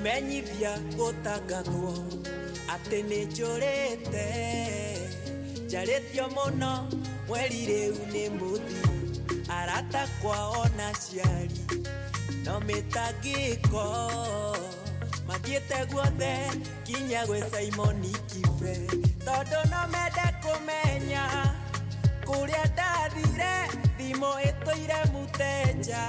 Menyithia gũtangathwo atĩ nĩ njũrĩte njarĩtio mũno mweri rĩu nĩ mũthiru arata kwao na ciari no mĩtangĩko mathiĩte guothe kinya gwĩ Simoni Kibe tondũ no mende kũmenya kũrĩa ndathire thimũ ĩtũire mũteja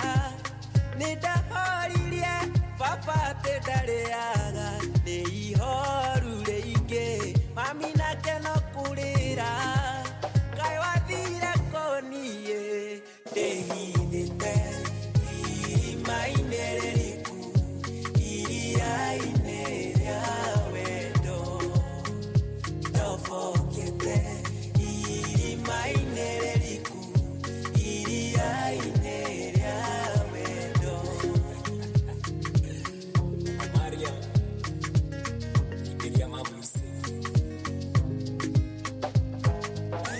nĩndahoririe Papa te dareaga ne ihoru reinge mami nake no kurira kai wathira konie dehidete mainereriku iriaineria wedo don't forget mainereriku iriaineria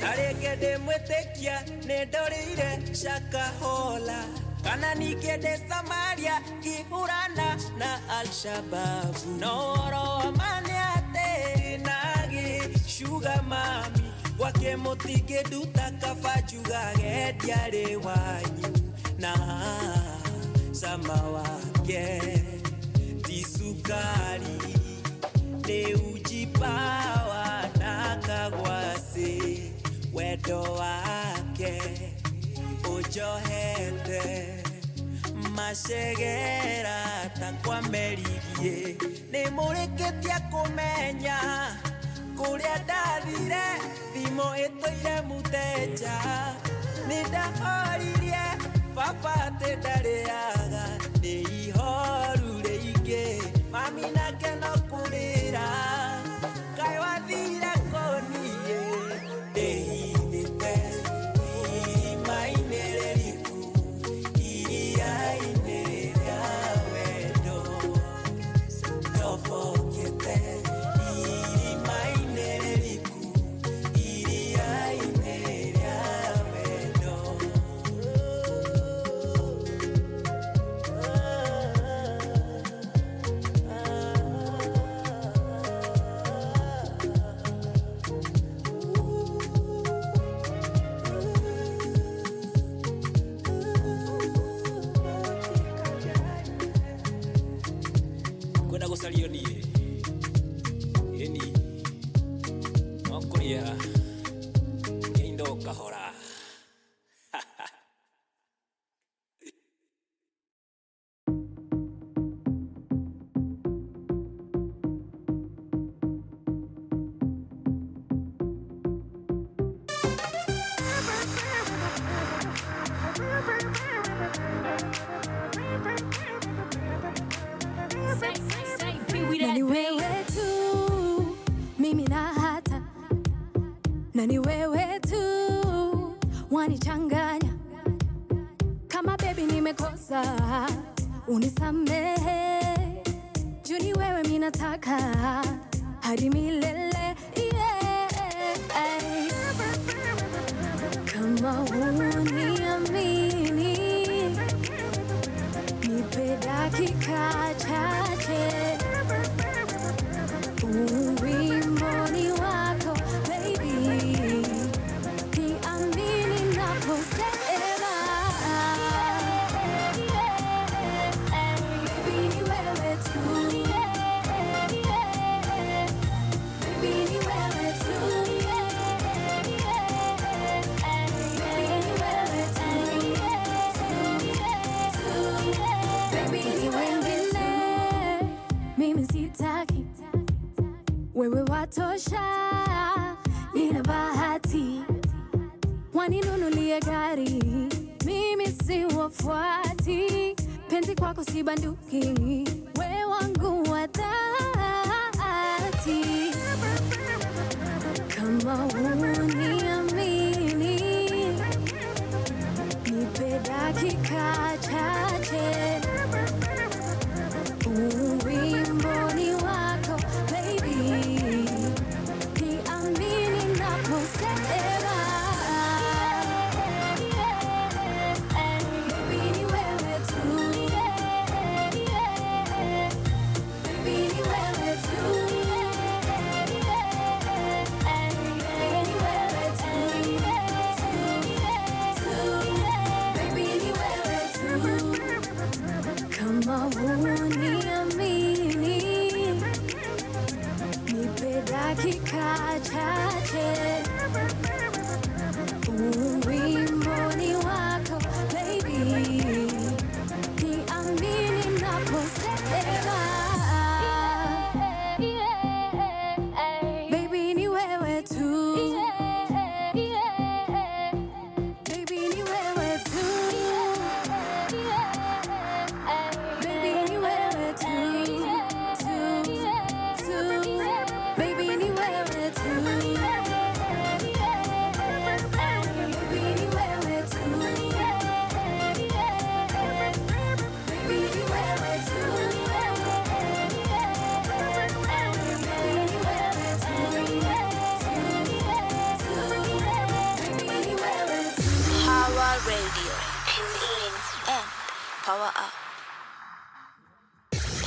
Narigede mwetekia nedorire shakahola kana nikede Samaria kihurana na Al-Shabaab noro maniate nagi sugar mami wake motige duta kafajuga gediare wanyu na samawake tisukari ne ujipawa na kagwase wedo wake ujohete mashegera takwameririe ni murikitia kumenya kuria ndathire thimo itoire muteja nindahoririe papa te dareaga ni ihoru reinge mami nake no kurira kai wathira konie dehidete mainereriku iriaineria wedo don't forget mainereriku iriaineria wedo kwenda gucario nie eni makuria indo kahora Nani wewe tu mimi na hata nani wewe tu wanichanganya kama baby nimekosa unisamehe juni wewe mimi nataka hadi milele yeah. Kama uniamini nipe dakika chache uwimboni wako baby niamini naposema baby ni wewe tu baby ni wewe tu baby ni wewe tu baby ni wengine mimi sitaki wewe watosha, nina bahati waninunulie gari, mimi si wafuati, penzi kwako si banduki, wewe wangu wa dhati. Kama uniamini, nipe dakika chache, uwimboni wako baby, niamini naposema baby ni wewe tu, dakika chache. Wimbo ni wako baby, niamini naposema baby ni wewe tu, baby ni wewe tu, baby ni wewe tu, baby ni wewe tu. Radio. Tune in and power up.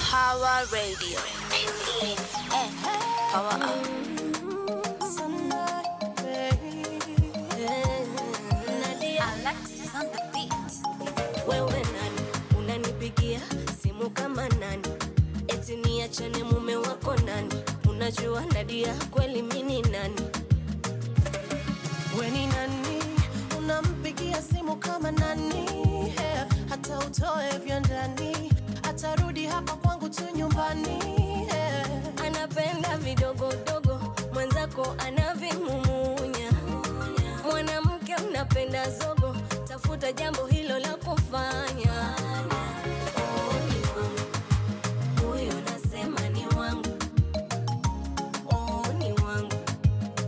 Power Radio. Tune in and power up. Alexis on the beat. Wewe nani unanipigia simu kama nani? Eti niachane mume wako nani? Unajua Nadia kweli mimi nani? We ni nani? Unampigia simu kama nani? Hata utoe vya ndani, atarudi hapa kwangu tu nyumbani. Anapenda vidogodogo, mwenzako anavimumunya. Mwanamke unapenda zogo, tafuta jambo hilo la kufanya. Oh, ni wangu, huyo nasema ni wangu. Oh, ni wangu,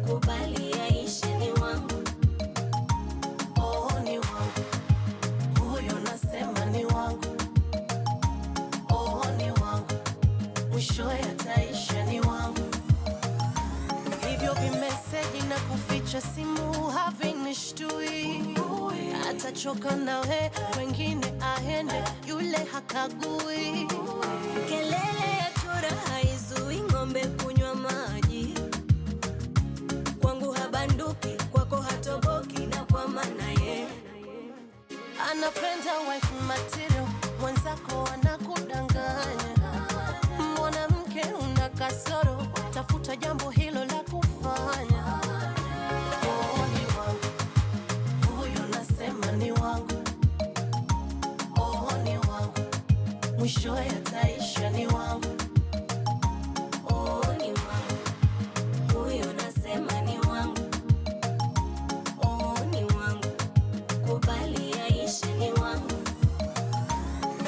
kubali yaishe ni wangu. Oh, ni wangu, huyo nasema ni wangu. Oh, ni wangu, mwishowe ataisha ni wangu. Hivyo vimeseji na kuficha simu havinishtui. Atachoka nawe, wengine aende, yule hakagui. Kelele ya chura haizui ng'ombe kunywa maji. Kwangu habanduki, kwako hatoboki, na kwa maana ye anapenda wife material, mwenzako anakudanganya. Mwanamke una kasoro, tafuta jambo hilo la kufanya. Oh, ni wangu, huyo nasema ni wangu. Oh, ni wangu, mwishowe ataisha ni wangu. oh, ni wangu, huyo nasema ni wangu. Oh, ni wangu, kubali yaishe ni wangu.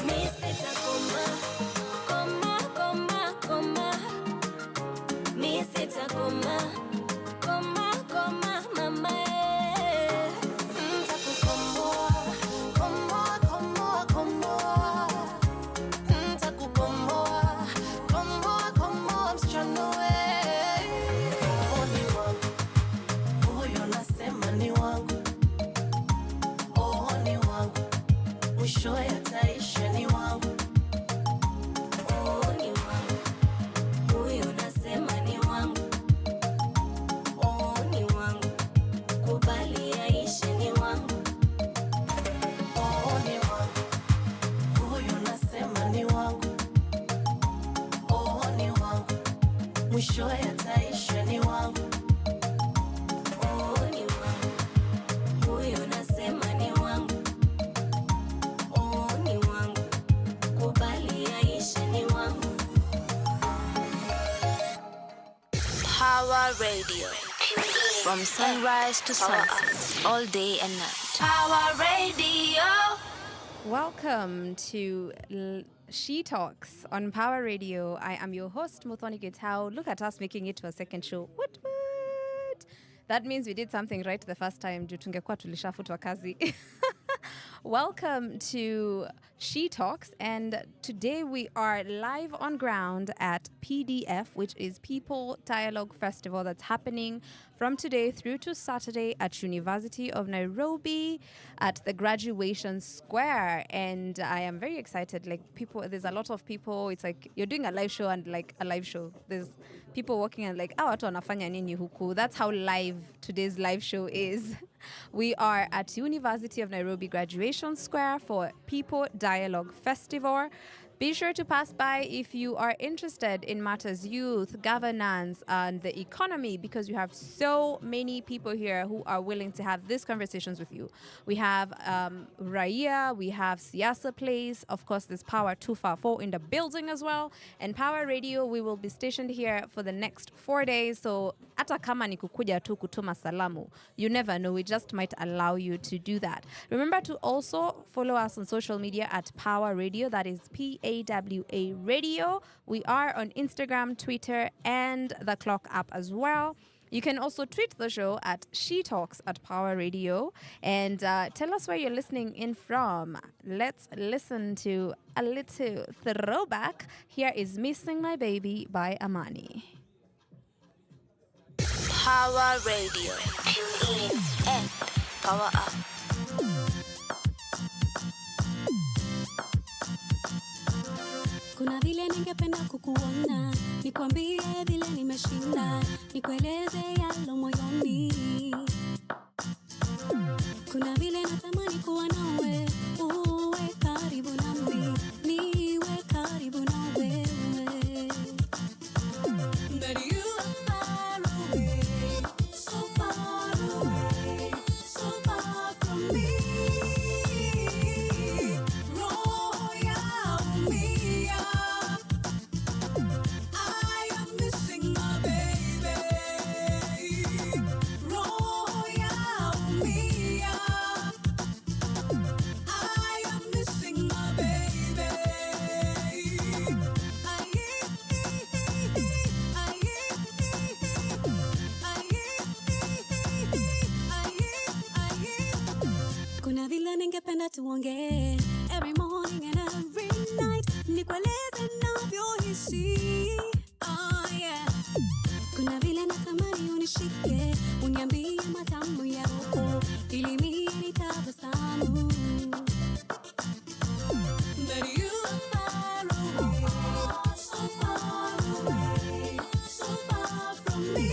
Mi sitakoma, koma, koma, koma. Mi sitakoma, koma, koma, mama eh. Ntakukomboa, komboa, komboa, komboa. Ntakukomboa, komboa, komboa, msichana we. Oh, ni wangu, huyo nasema ni wangu. Oh, ni wangu, mwishowe ataisha ni wangu. Oh, ni wangu, huyo nasema ni wangu. Oh, ni wangu, kubali yaishe ni wangu. Oh, ni wangu, huyo nasema ni wangu. Oh, ni wangu, mwishowe ataisha ni wangu. Oh, ni wangu, huyo nasema ni wangu. Oh, ni wangu, kubali yaishe ni wangu. Power Radio. From sunrise to sunset, all day and night. Power Radio. Welcome to She Talks on Power Radio. I am your host, Muthoni Gitao. Look at us making it to a second show. What? That means we did something right the first time. Juu tungekuwa tulishafutwa kazi. Welcome to She Talks, and today we are live on ground at PDF, which is People Dialogue Festival, that's happening from today through to Saturday at University of Nairobi at the Graduation Square. And I am very excited. Like, there's a lot of people. It's like you're doing a live show and like a live show. There's people walking and like, watu wanafanya nini huku? That's how live today's live show is. We are at University of Nairobi Graduation Square for People Dialogue Festival. Be sure to pass by if you are interested in matters youth, governance, and the economy, because you have so many people here who are willing to have these conversations with you. We have Raia, we have Siasa Place, of course, there's Power 254 in the building as well, and Power Radio. We will be stationed here for the next 4 days. So, hata kama ni kukuja tu kutuma salamu, you never know. We just might allow you to do that. Remember to also follow us on social media at Power Radio. That is PAWA Radio. We are on Instagram, Twitter, and the Clock app as well. You can also tweet the show at She Talks at Power Radio and tell us where you're listening in from. Let's listen to a little throwback. Here is Missing My Baby by Amani. Power Radio. Tune in and power up. Kuna vile ningependa kukuona, nikwambie vile nimeshinda, nikueleze yalo moyoni. Kuna vile natamani kuwa nawe, uwe karibu nami, niwe karibu na wewe. But you are far away, so far away, so far from me. Roho yaumia, I am missing my baby. Roho yaumia, I am missing my baby. Kuna vile ningependa tuongee every morning and every night, nikueleze navyohisi. Oh yeah. Kuna vile natamani unishike, uniambie matamu ya roho, ili mimi nitabasamu. But you are far away, so far away, so far from me.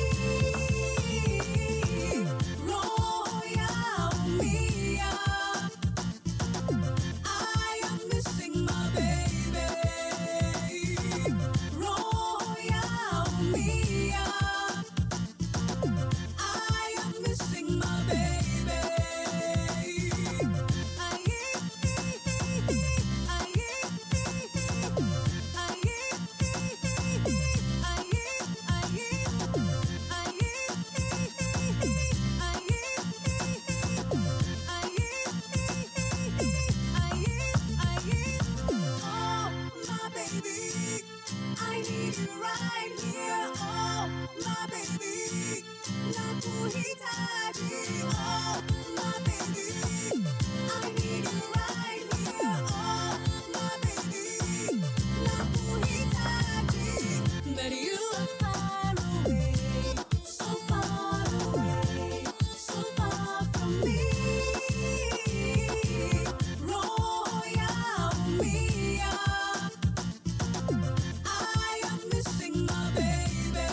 Roho yaumia, I am missing my baby. Roho yaumia, I am missing my baby. Oh, my baby, I need you right here. Oh, my baby, nakuhitaji. Oh, my baby, I need you right here. Oh, my baby, nakuhitaji. But you are far away, so far away, so far from me. Roho yaumia, I am missing my baby.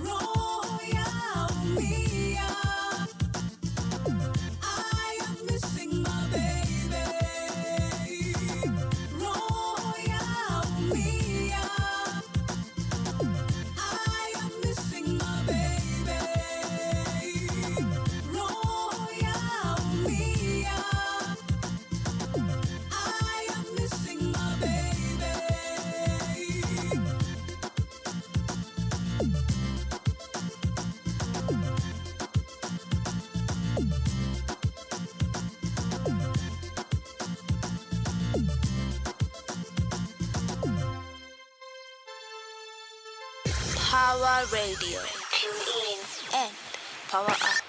Roho yaumia, I am missing my baby. Roho yaumia, I am missing my baby. Roho yaumia, I am missing my baby. Power Radio. Tune in and power up.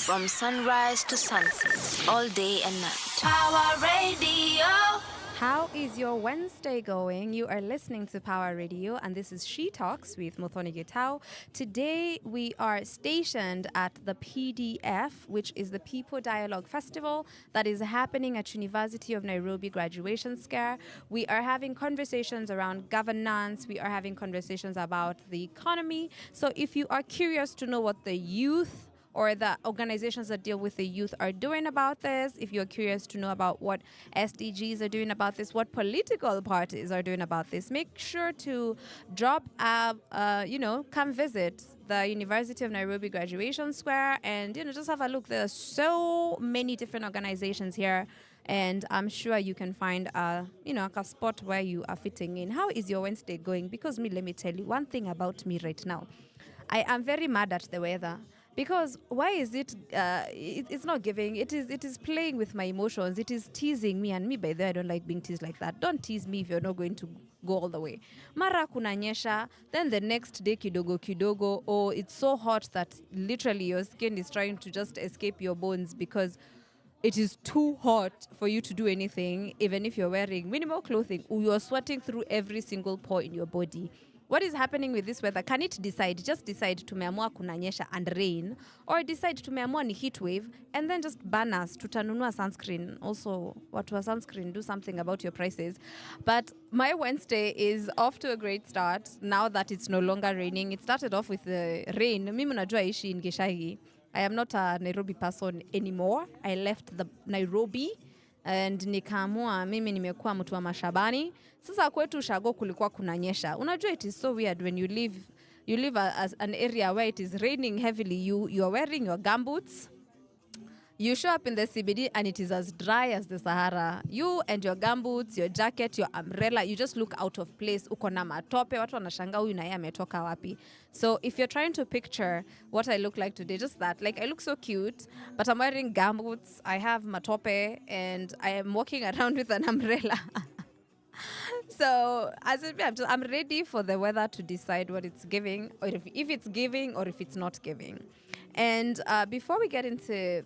From sunrise to sunset, all day and night. Power Radio. How is your Wednesday going? You are listening to Power Radio, and this is She Talks with Muthoni Gitau. Today, we are stationed at the PDF, which is the People Dialogue Festival that is happening at University of Nairobi Graduation Scare. We are having conversations around governance. We are having conversations about the economy. So if you are curious to know what the youth or the organizations that deal with the youth are doing about this. If you're curious to know about what SDGs are doing about this, what political parties are doing about this, make sure to drop come visit the University of Nairobi Graduation Square and, just have a look. There are so many different organizations here, and I'm sure you can find a spot where you are fitting in. How is your Wednesday going? Because let me tell you one thing about me right now. I am very mad at the weather. Because why is it? It's not giving. It is playing with my emotions. It is teasing me, and me by the way, I don't like being teased like that. Don't tease me if you're not going to go all the way. Mara kunanyesha, then the next day kidogo. Oh, it's so hot that literally your skin is trying to just escape your bones because it is too hot for you to do anything. Even if you're wearing minimal clothing, you're sweating through every single pore in your body. What is happening with this weather? Can it just decide tumeamua kunanyesha and rain, or decide tumeamua ni heat wave and then just ban us, tutanunua sunscreen. Also, watu wa sunscreen, do something about your prices. But my Wednesday is off to a great start now that it's no longer raining. It started off with the rain. Mimi najua ishi in Gishagi. I am not a Nairobi person anymore. I left the Nairobi and nikaamua mimi nimekuwa mtu wa mashambani. Sasa kwetu Shago kulikuwa kunanyesha. Unajua, it is so weird when you live as an area where it is raining heavily. You are wearing your gumboots. You show up in the CBD and it is as dry as the Sahara. You and your gumboots, your jacket, your umbrella, you just look out of place. Uko na matope, watu wanashanga huyu na yeye ametoka wapi. So if you're trying to picture what I look like today, just that. Like, I look so cute, but I'm wearing gumboots, I have matope, and I am walking around with an umbrella. So I'm ready for the weather to decide what it's giving, or if it's giving or if it's not giving. And before we get into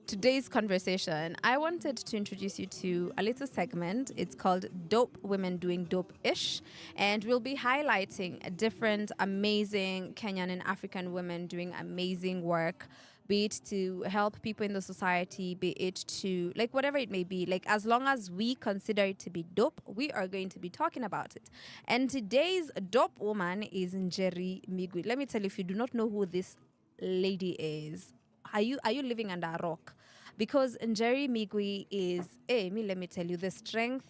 today's conversation, I wanted to introduce you to a little segment. It's called Dope Women Doing Dope-ish, and we'll be highlighting different amazing Kenyan and African women doing amazing work, be it to help people in the society, be it to, like, whatever it may be. Like, as long as we consider it to be dope, we are going to be talking about it. And today's dope woman is Njeri Migwi. Let me tell you, if you do not know who this lady is, are you living under a rock? Because Njeri Migwi is, let me tell you, the strength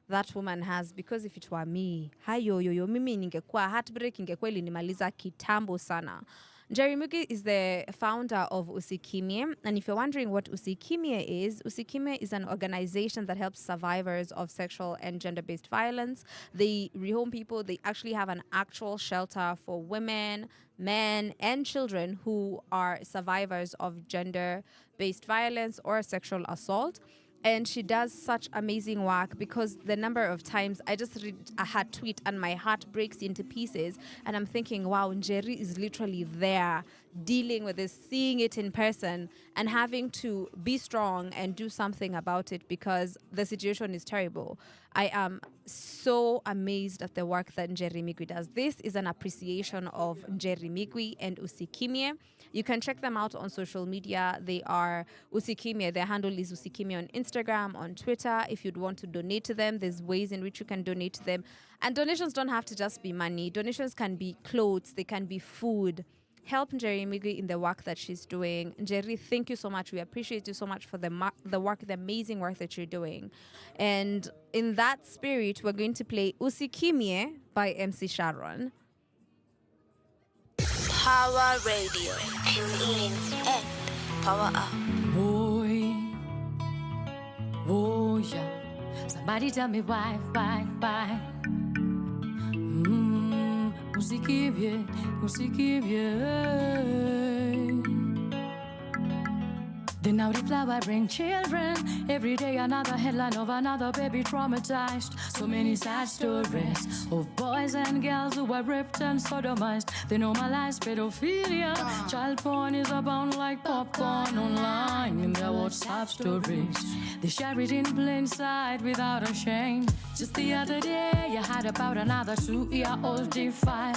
that woman has. Because if it were me, mimi ningekuwa heartbreak, ingekuwa ilinimaliza kitambo sana. Njeri Migwi is the founder of Usikimye. And if you're wondering what Usikimye is an organization that helps survivors of sexual and gender-based violence. They rehome people. They actually have an actual shelter for women, men, and children who are survivors of gender-based violence or sexual assault. And she does such amazing work, because the number of times I just read her tweet and my heart breaks into pieces, and I'm thinking, wow, Njeri is literally there dealing with this, seeing it in person, and having to be strong and do something about it because the situation is terrible. I am so amazed at the work that Njeri Migwi does. This is an appreciation of Njeri Migwi and Usikimye. You can check them out on social media. They are Usikimye. Their handle is Usikimye on Instagram, on Twitter. If you'd want to donate to them, there's ways in which you can donate to them. And donations don't have to just be money. Donations can be clothes. They can be food. Help Njeri Migwi in the work that she's doing. Njeri, thank you so much. We appreciate you so much for the work, the amazing work that you're doing. And in that spirit, we're going to play Usikimye by MC Sharon. Power Radio. Tune in and power up. Boy, oh yeah. Somebody tell me why. Usikimye. Then now the flowering children. Every day another headline of another baby traumatized. So many sad stories of boys and girls who were raped and sodomized. They normalize pedophilia. Child porn is abound like popcorn online in their WhatsApp stories. They share it in plain sight without a shame. Just the other day you heard about another 2-year-old defiled.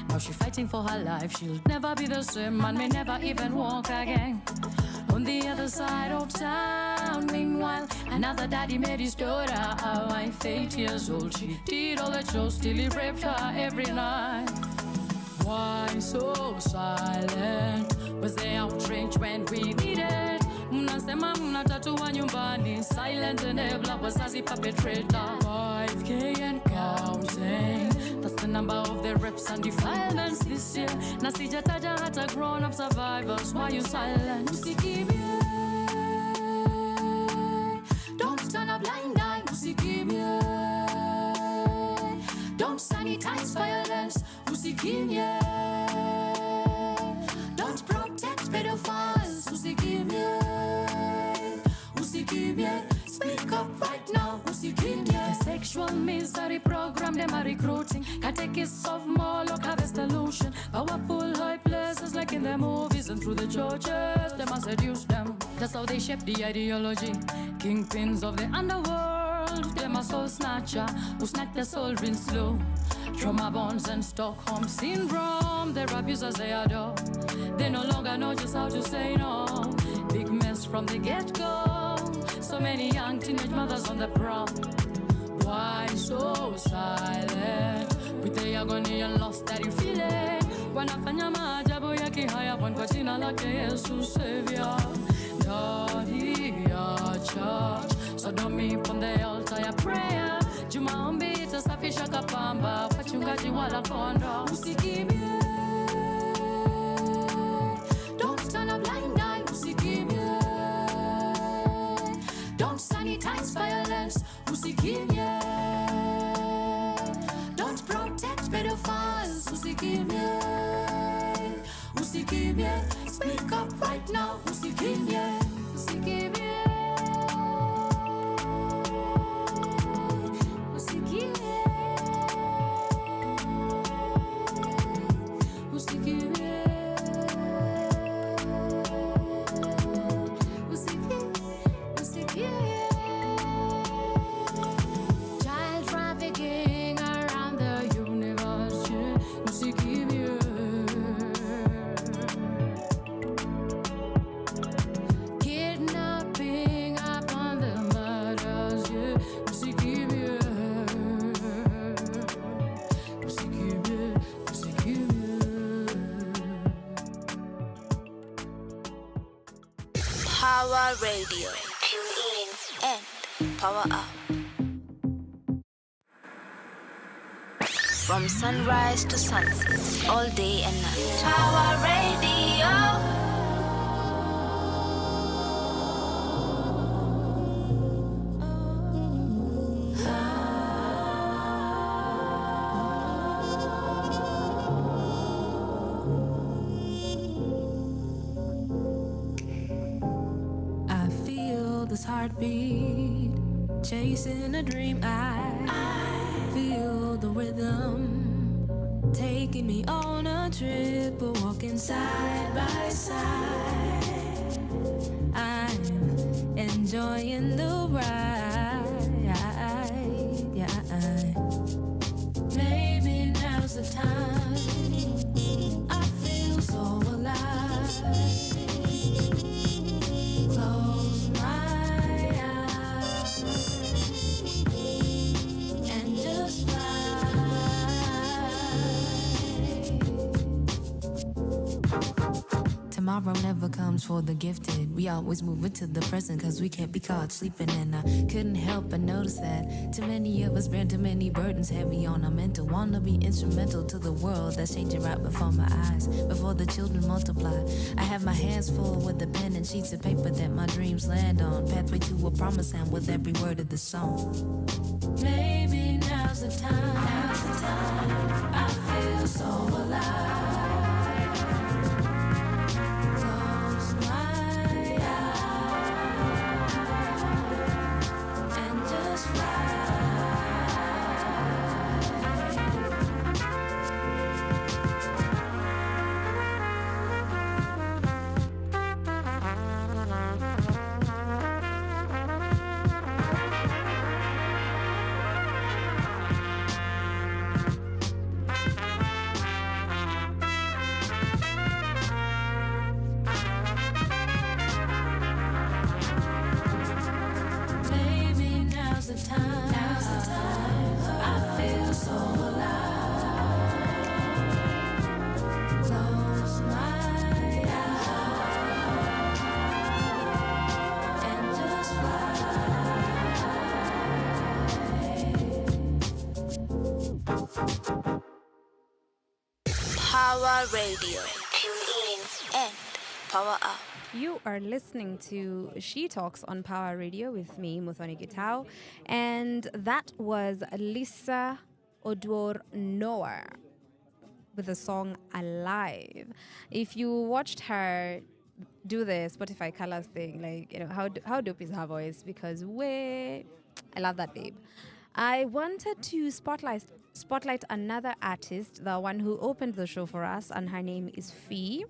Now she's fighting for her life. She'll never be the same and may never even walk again. On the other side of town, meanwhile, another daddy made his daughter a wife, 8 years old. She did all the chores till he raped her every night. Why so silent? Was they outraged when we needed? Mnasema mnatatua nyumbani. Silent enabler, wazazi perpetrator. 5K and counting. That's the number of the reps and defilements this year. Na sijataja hata grown-up survivors. Why you silent? Usikimie. Don't turn a blind eye. Usikimie. Don't sanitize violence. Usikimie. Don't protect pedophiles. Usikimie. Usikimie. Speak up right now. Usikimie. The sexual misery program them are recruiting. Catechists of Moloch harvest illusion. Powerful high places like in the movies and through the churches. They must seduce them. That's how they shape the ideology. Kingpins of the underworld. Them a soul snatcher who snatch their soul real slow. Trauma bonds and Stockholm syndrome. Their abusers they adore. They no longer know just how to say no. Big mess from the get-go. So many young teenage mothers on the prowl. Why so silent? With the agony and loss that you feel it. Wanafanya maajabu ya kihaya kwa jina lake Yesu Savior. Daddy ya church. So don't me on the altar ya prayer. Jumaombi itasafisha kapamba. Wachungaji wala kondo. Usikimie. Don't turn a blind eye. Usikimie. Don't sanitize violence. Usikimie. Don't protect pedophiles. Usikimie. Usikimie. Speak up right now. Usikimie. Usikimie. Usikimie. Usikimie. Usikimie. Child trafficking around the universe. Usikimie. Kidnapping upon the murders. Usikimie. Usikimie. Usikimie. Power Radio. Tune in and power up. From sunrise to sunset, all day and night. Power Radio. I feel this heartbeat, chasing a dream. I feel the rhythm, taking me on a trip. We're walking side by side. I'm enjoying the ride. Yeah. Maybe now's the time. I feel so alive. Close my eyes and just fly. Tomorrow never comes for the gifted. We always move into the present cause we can't be caught sleeping. And I couldn't help but notice that too many of us bear too many burdens heavy on our mental. Wanna be instrumental to the world that's changing right before my eyes. Before the children multiply, I have my hands full with the pen and sheets of paper that my dreams land on. Pathway to a promised land with every word of the song. Maybe now's the time. Now's the time. I feel so alive. Close my eyes and just fly. Power Radio. Tune in and power up. You are listening to She Talks on Power Radio with me, Muthoni Gitao, and that was Lisa Odwor Noah with the song Alive. If you watched her do the Spotify colors thing, like, you know, how dope is her voice? Because I love that babe. I wanted to spotlight another artist, the one who opened the show for us, and her name is Fee.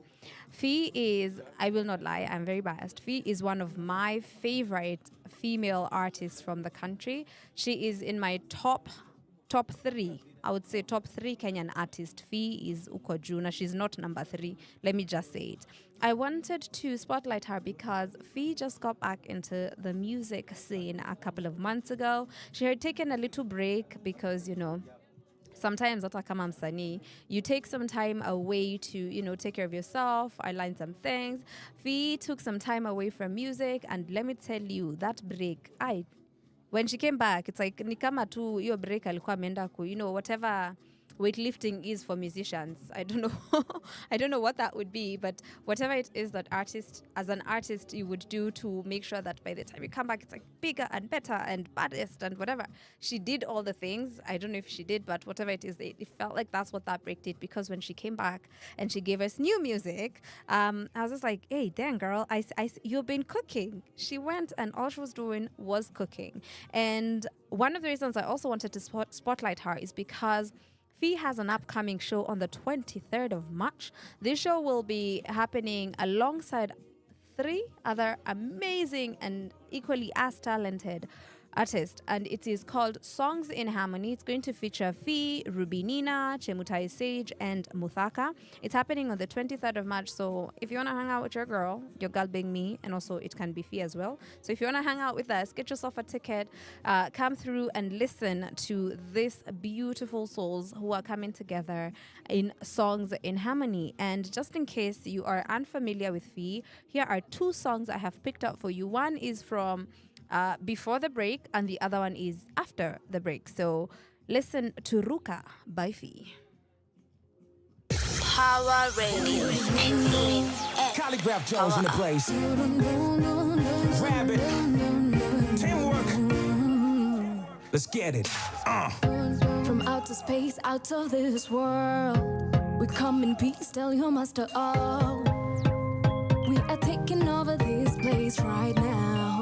Fee is, I will not lie, I'm very biased. Fee is one of my favorite female artists from the country. She is in my top three. I would say top 3 Kenyan artists. Fee is uko juu. She's not number 3. Let me just say it. I wanted to spotlight her because Fee just got back into the music scene a couple of months ago. She had taken a little break because, you know, sometimes hata kama msanii, you take some time away to, you know, take care of yourself, I learned some things. Fee took some time away from music, and let me tell you, that break, when she came back, it's like ni kama tu hiyo break alikuwa ameenda ku, you know, whatever weightlifting is for musicians. I don't know what that would be, but whatever it is that as an artist you would do to make sure that by the time you come back it's like bigger and better and baddest and whatever. She did all the things. I don't know if she did, but whatever it is, it felt like that's what that break did, because when she came back and she gave us new music, I was just like, hey, damn girl, you've been cooking. She went and all she was doing was cooking. And one of the reasons I also wanted to spotlight her is because Fee has an upcoming show on the 23rd of March. This show will be happening alongside 3 other amazing and equally as talented artists, and it is called Songs in Harmony. It's going to feature Fee, Rubinina, Chemutai Sage, and Muthaka. It's happening on the 23rd of March, so if you want to hang out with your girl being me, and also it can be Fee as well. So if you want to hang out with us, get yourself a ticket, come through and listen to these beautiful souls who are coming together in Songs in Harmony. And just in case you are unfamiliar with Fee, here are 2 songs I have picked up for you. One is from before the break, and the other one is after the break. So listen to Ruka by Fee. Power Radio. Calligraph Jones in the place. Rabbit. Teamwork. Let's get it. From outer space, out of this world, we come in peace, tell your master all. We are taking over this place right now.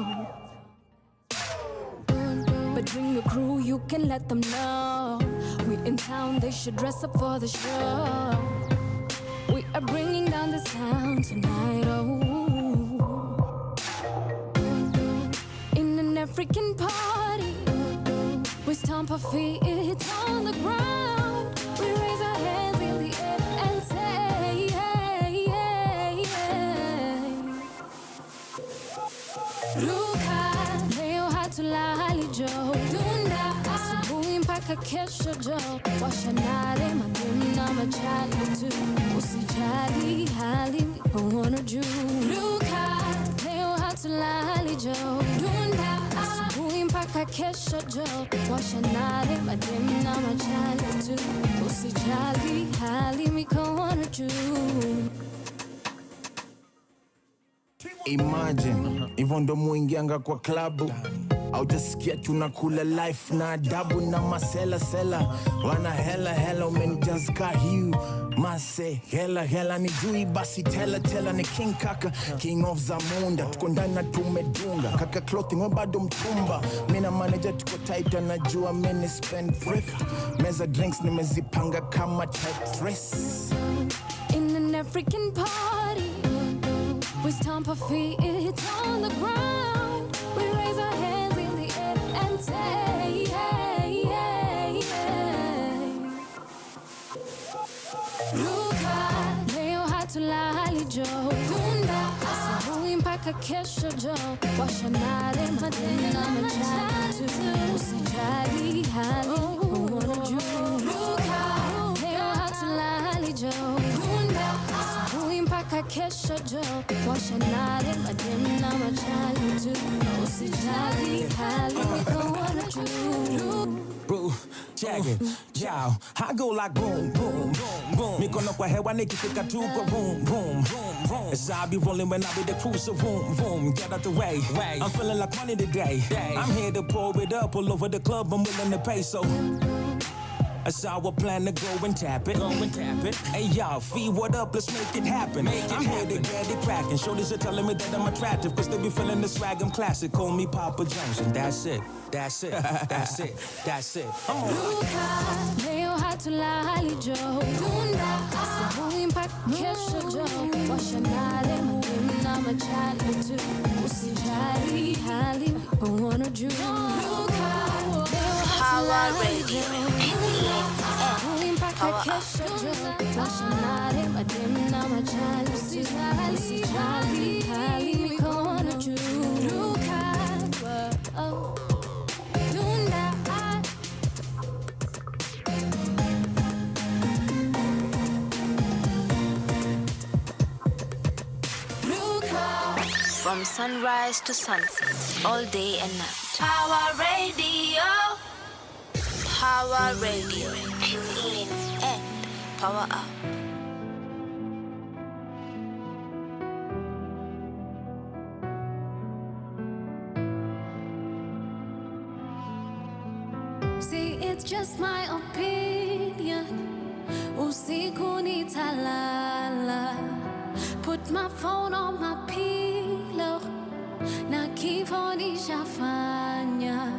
But bring your crew, you can let them know. We in town, they should dress up for the show. We are bringing down this town tonight, oh. In an African party, we stomp our feet on the ground. We raise our hands in the air and say, hey, hey, hey. Ruka, leo hatulali jo. Dunda, asubuhi mpaka kesho jo. Washanare madem na machali tu. Usijali hali mikono juu. Ruka, leo hatulali jo. Dunda, asubuhi mpaka kesho jo. Washanare madem na machali tu. Usijali hali mikono juu. Imagine, hivyo ndo muingianga kwa klabu, aujasikia tunakula life na adabu na masela wana hela umenijazika hiu mase hela ni jui basi tela ni king kaka, king of Zamunda, tuko ndani na tumedunga kaka clothing wa bado mtumba, mina manager tuko tight anajua mini spend thrift, meza drinks nimezipanga kama Tetris. In an African party, we stomp our feet on the ground. We raise our hands in the air and say, hey, hey, hey. Ruka, leo hatulali jo. Dunda, asubuhi mpaka kesho jo. Washanare madem na machali tu. Usijali hali mikono juu. Ruka, leo hatulali jo. Dunda, asubuhi mpaka kesho jo. Washanare madem na machali tu. Usijali hali nikaona juu. Boo, check it, yo. I go like boom, boom, boom, boom. Mikono kwa hewa nikifika tu kwa boom, boom, boom, boom. As I be rolling when I be the cruise, so boom, boom. Get out the way. I'm feeling like money today. I'm here to pour it up all over the club. I'm willing to pay, so that's how I plan to go and tap it. Hey y'all, fee what up, let's make it happen. I'm here to get it crackin'. Shorties are telling me that I'm attractive, cause they be feeling the swag, I'm classic. Call me Papa Jones, and that's it. That's it. I'm on. Luka, leo hatulali jo. Dunda, asubuhi mpaka kesho jo. Washa nare muhimu na machali tu. Usijali hali nikaona juu. Luka, leo hatulali jo. Power up. From sunrise to sunset, all day and night. Power Radio. Power Radio. Tune in and power up. See, it's just my opinion. Usiku nitalala. Put my phone on my pillow. Na kifo nishafanya.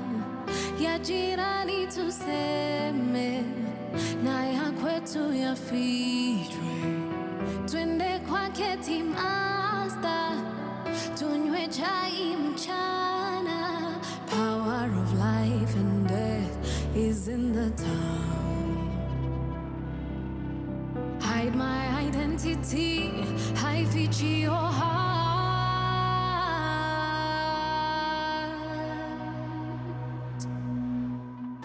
Ya jirani tuseme. Na ya kwetu ya fichwe. Twende kwake Timasta. Tunywe chai mchana. Power of life and death is in the town. Hide my identity, haifichi your heart.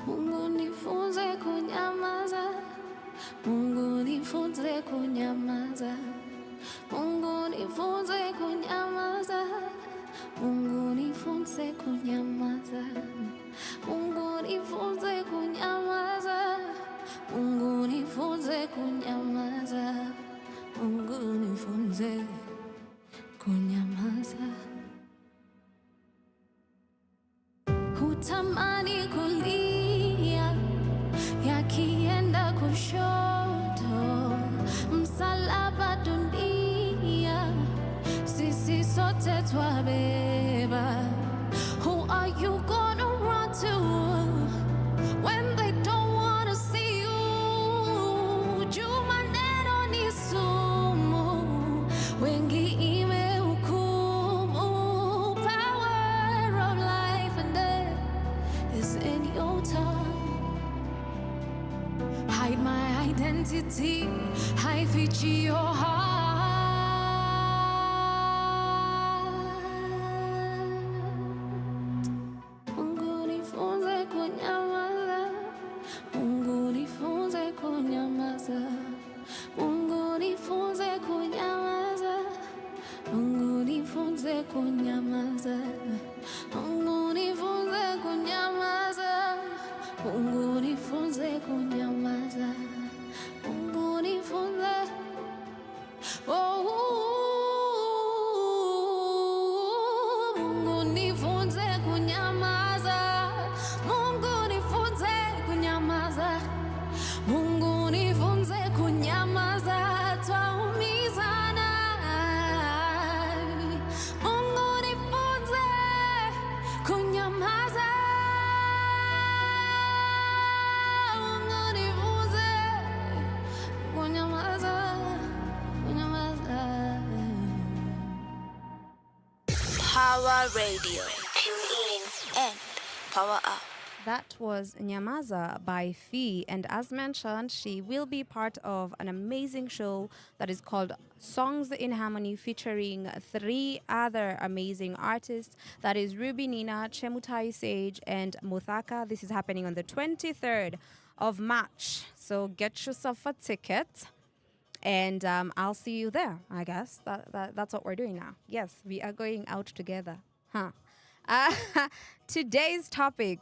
Mungu nifunze kunyamaza, Mungu nifunze kunyamaza, Mungu nifunze kunyamaza, Mungu nifunze kunyamaza, Mungu nifunze kunyamaza, Mungu nifunze kunyamaza, Mungu nifunze kunyamaza. Hutamani kulia yakienda kushoto, msalaba dunia, sisi sote twabeba. Who are you gonna run to when they don't wanna see you? Juma neno ni sumu, wengi imehukumu. Power of life and death is in your tongue. Hide my identity, haifichi your heart. Mungu nifunze kunyamaza, Mungu nifunze kunyamaza, Mungu nifunze kunyamaza, Mungu nifunze kunyamaza, Mungu nifunze kunyamaza, Mungu nifunze kunyamaza, Mungu nifunze. Oh, Mungu nifunze kunyamaza, Mungu nifunze kunyamaza, Mungu nifunze kunyamaza, twaumizana. Mungu nifunze kunyamaza, Mungu nifunze kunyamaza, kunyamaza. Power Radio. Tune in and power up. That was Nyamaza by Fee, and as mentioned, she will be part of an amazing show that is called Songs in Harmony, featuring 3 other amazing artists. That is Ruby Nina, Chemutai Sage, and Muthaka. This is happening on the 23rd of March. So get yourself a ticket. And I'll see you there, I guess. That's what we're doing now. Yes, we are going out together. Huh. Uh, today's topic,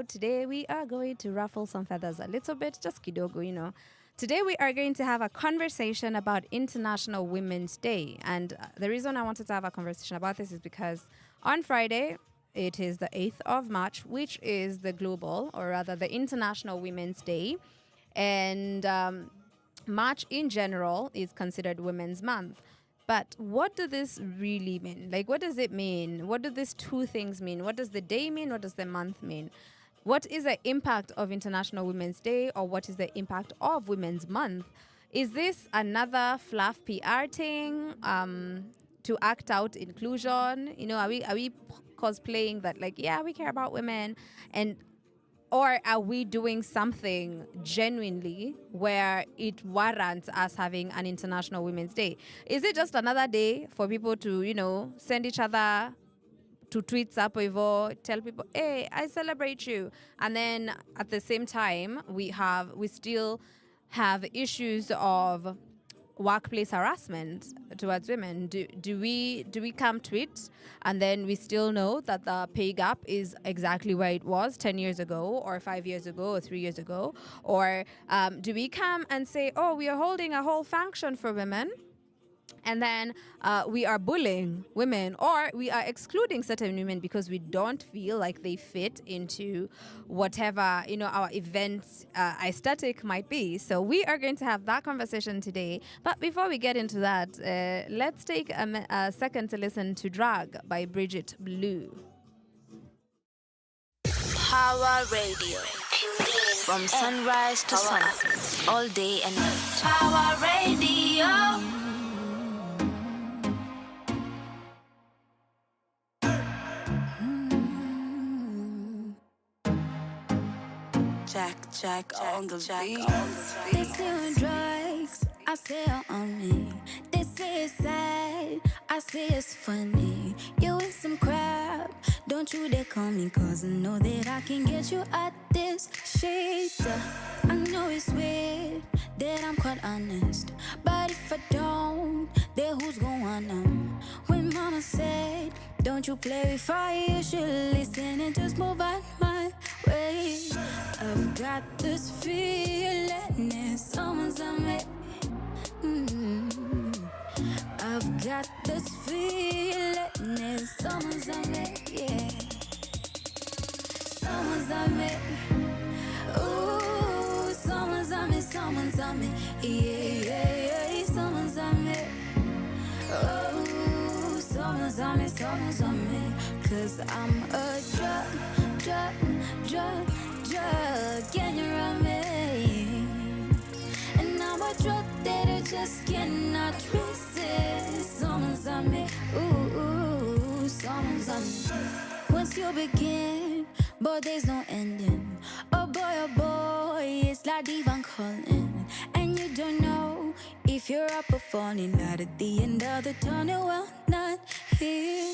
today we are going to ruffle some feathers a little bit, just kidogo, you know. Today we are going to have a conversation about International Women's Day. And the reason I wanted to have a conversation about this is because on Friday, it is the 8th of March, which is the global, or rather the International Women's Day. And March in general is considered Women's Month. But what does this really mean? Like, what does it mean? What do these two things mean? What does the day mean? What does the month mean? What is the impact of International Women's Day, or what is the impact of Women's Month? Is this another fluff PR thing to act out inclusion? You know, are we cosplaying that, like, yeah, we care about women, or are we doing something genuinely where it warrants us having an International Women's Day? Is it just another day for people to, you know, send each other to tweets up or tell people, hey, I celebrate you? And then at the same time, we still have issues of workplace harassment towards women. Do we come to it and then we still know that the pay gap is exactly where it was 10 years ago or 5 years ago or 3 years ago? Or do we come and say, oh, we are holding a whole function for women, and then we are bullying women, or we are excluding certain women because we don't feel like they fit into whatever, you know, our event aesthetic might be. So we are going to have that conversation today. But before we get into that, let's take a second to listen to Drag by Bridget Blue. Power Radio. From sunrise to sunset, all day and night. Power Radio. Jack on the beat. They say drugs, I say on me. They say it's sad, I say it's funny. You with some crap, don't you dare call me, cause I know that I can get you out this shit. I know it's weird that I'm quite honest, but if I don't, then who's gonna know? When mama said, don't you play with fire, you should listen and just move out my way. I've got this feeling that someone's on me. I've got this feeling that someone's on me, yeah. Someone's on me. Ooh, someone's on me, someone's on me. Yeah, someone's on me. Oh, someone's on me, someone's on me. Cause I'm a drug, and you're on me. And I'm a drug that I just cannot resist. Someone's on me, ooh, someone's on me. Once you begin, but there's no ending. Oh boy, it's like divine calling. And you don't know if you're up or falling out at the end of the tunnel. Well, not here.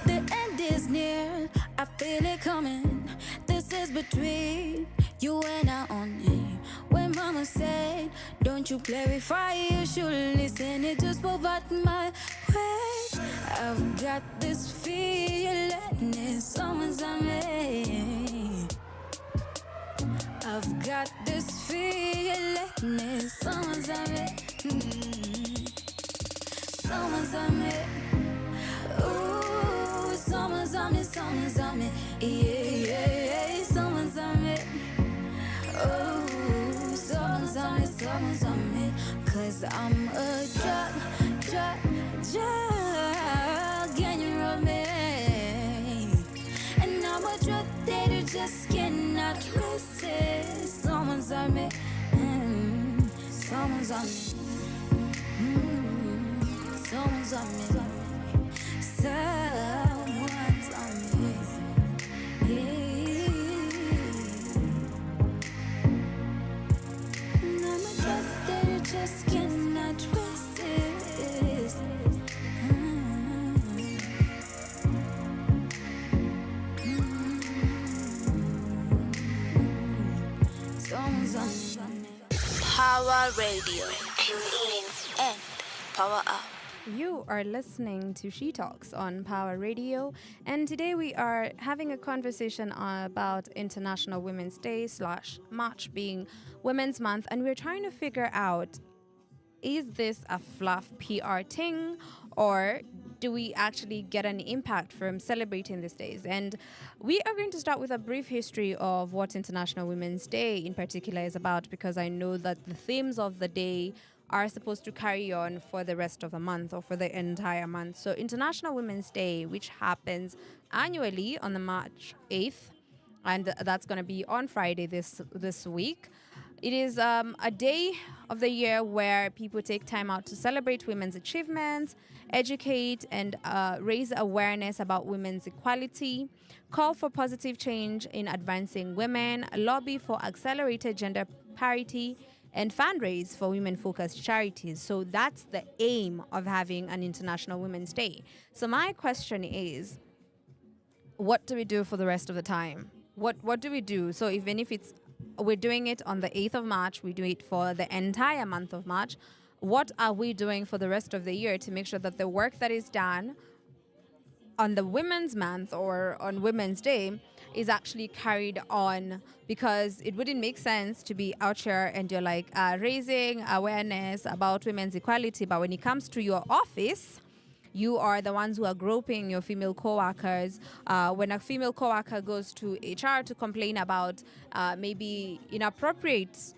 The end is near, I feel it coming. This is between you and I only. When mama said, don't you play with fire, you should listen and just move out my way. I've got this feeling that someone's on me. I've got this feeling that someone's on me. Someone's on me. Ooh, someone's on me, someone's on me. Yeah, someone's on me. Oh, someone's on me, someone's on me. Cause I'm a drug, and you're on me. And I'm a drug that you just cannot resist. Someone's on me, someone's on me. Someone's on me. Someone's on me. Yeah. And I'm a drug that you just cannot resist. Power Radio. Tune in and power up. You are listening to She Talks on Power Radio, and today we are having a conversation about International Women's Day / March being Women's Month, and we're trying to figure out, is this a fluff PR thing, or do we actually get an impact from celebrating these days? And we are going to start with a brief history of what International Women's Day in particular is about, because I know that the themes of the day are supposed to carry on for the rest of the month or for the entire month. So International Women's Day, which happens annually on the March 8th, and that's going to be on Friday this week. It is a day of the year where people take time out to celebrate women's achievements, educate and raise awareness about women's equality, call for positive change in advancing women, lobby for accelerated gender parity, and fundraise for women-focused charities. So that's the aim of having an International Women's Day. So my question is, what do we do for the rest of the time? What do we do? So even if we're doing it on the 8th of March, we do it for the entire month of March, what are we doing for the rest of the year to make sure that the work that is done on the Women's Month or on Women's Day is actually carried on? Because it wouldn't make sense to be out here and you're like raising awareness about women's equality, but when it comes to your office, you are the ones who are groping your female co-workers. When a female co-worker goes to HR to complain about maybe inappropriate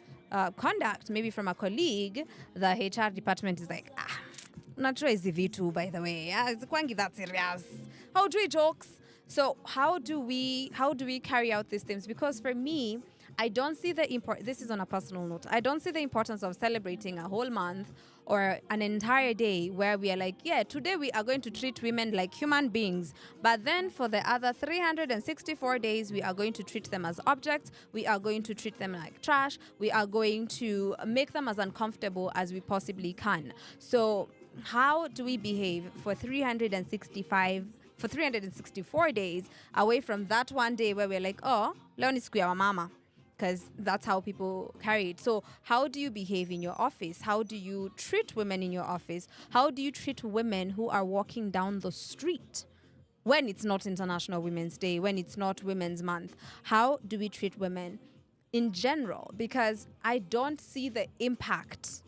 conduct, maybe from a colleague, the HR department is like, unajua hizi vitu, by the way, kwangi that serious. How do we jokes? So how do we carry out these things? Because for me, I don't see the this is on a personal note, I don't see the importance of celebrating a whole month or an entire day where we are like, yeah, today we are going to treat women like human beings. But then for the other 364 days, we are going to treat them as objects. We are going to treat them like trash. We are going to make them as uncomfortable as we possibly can. So how do we behave for 364 days away from that one day where we're like, oh, leo ni siku ya mama? Because that's how people carry it. So how do you behave in your office? How do you treat women in your office? How do you treat women who are walking down the street when it's not International Women's Day, when it's not Women's Month? How do we treat women in general? Because I don't see the impact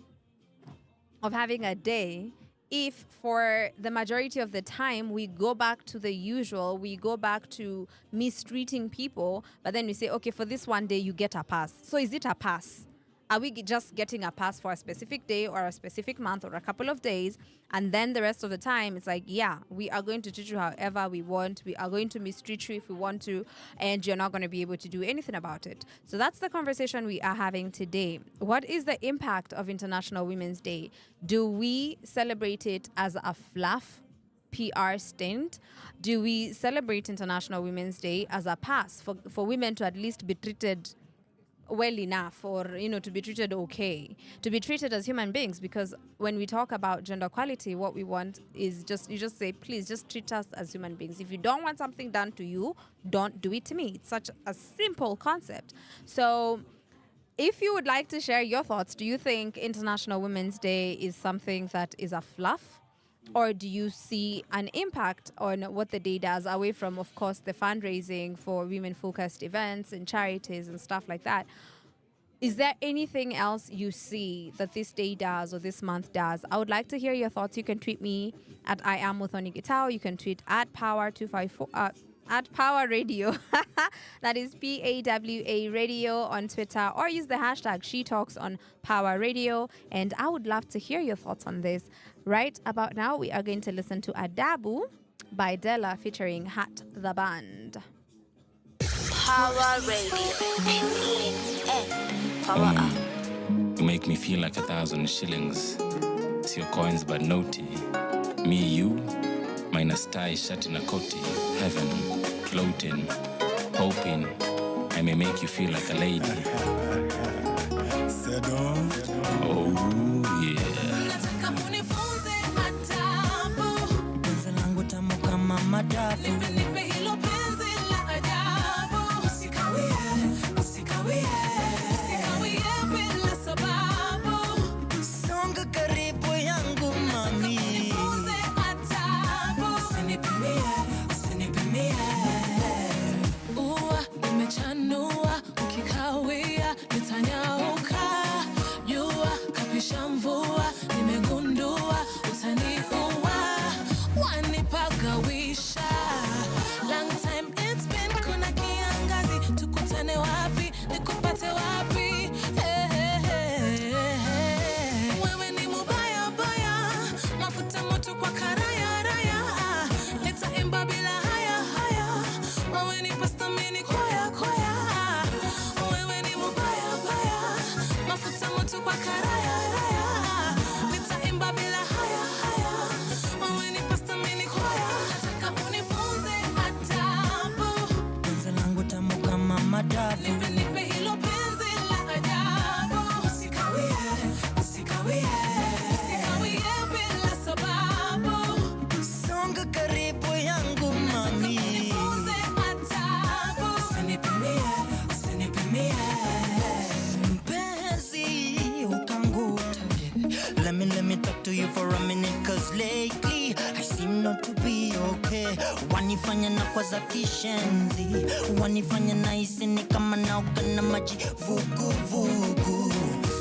of having a day if for the majority of the time we go back to the usual, we go back to mistreating people, but then we say, okay, for this one day you get a pass. So is it a pass? Are we just getting a pass for a specific day or a specific month or a couple of days? And then the rest of the time, it's like, yeah, we are going to treat you however we want. We are going to mistreat you if we want to, and you're not going to be able to do anything about it. So that's the conversation we are having today. What is the impact of International Women's Day? Do we celebrate it as a fluff PR stint? Do we celebrate International Women's Day as a pass for women to at least be treated well enough, or to be treated okay, to be treated as human beings? Because when we talk about gender equality, what we want is you just say, please just treat us as human beings. If you don't want something done to you, don't do it to me. It's such a simple concept. So if you would like to share your thoughts, do you think International Women's Day is something that is a fluff? Or do you see an impact on what the day does, away from, of course, the fundraising for women-focused events and charities and stuff like that? Is there anything else you see that this day does or this month does? I would like to hear your thoughts. You can tweet me at I am Muthoni Gitao. You can tweet at Power254. At Power Radio. That is PAWA Radio on Twitter, or use the hashtag She Talks on Power Radio. And I would love to hear your thoughts on this. Right about now, we are going to listen to Adabu by Della featuring Hat the Band. Power Radio. And power up. You make me feel like 1,000 shillings. It's your coins but naughty. Me, you, minus tie, shirt in a coatie. Heaven, floating, hoping I may make you feel like a lady. Oh yeah. utanyauka. Jua kapisha mvua, nimegundua utaniua. Wanipagawisha. Long time it's been, kuna kiangazi. Tukutane wapi, nikupate wapi? Wewe ni mubaya baya, mafuta moto kwa karaya raya. Nitaimba bila haya haya. Wewe ni pasta mini kwaya kwaya. Wewe ni mubaya baya, mafuta moto kwa karaya raya. Nitaimba bila haya haya. Wewe ni pasta mini kwaya. Nataka unifunze adabu. Penzi langu tamu kama madafu. Nipe hilo penzi la ajabu. Usikawie, usikawie. Usikawie bila sababu. Songa karibu yangu mami. Unifunze adabu. Usinipimie, usinipimie. Mpenzi ukanguta. Let me talk to you for a minute, cause lately I seem not to be okay. Wanifanya na kwa za kishenzi, wanifanya na isini kama naoga na maji vugu vugu.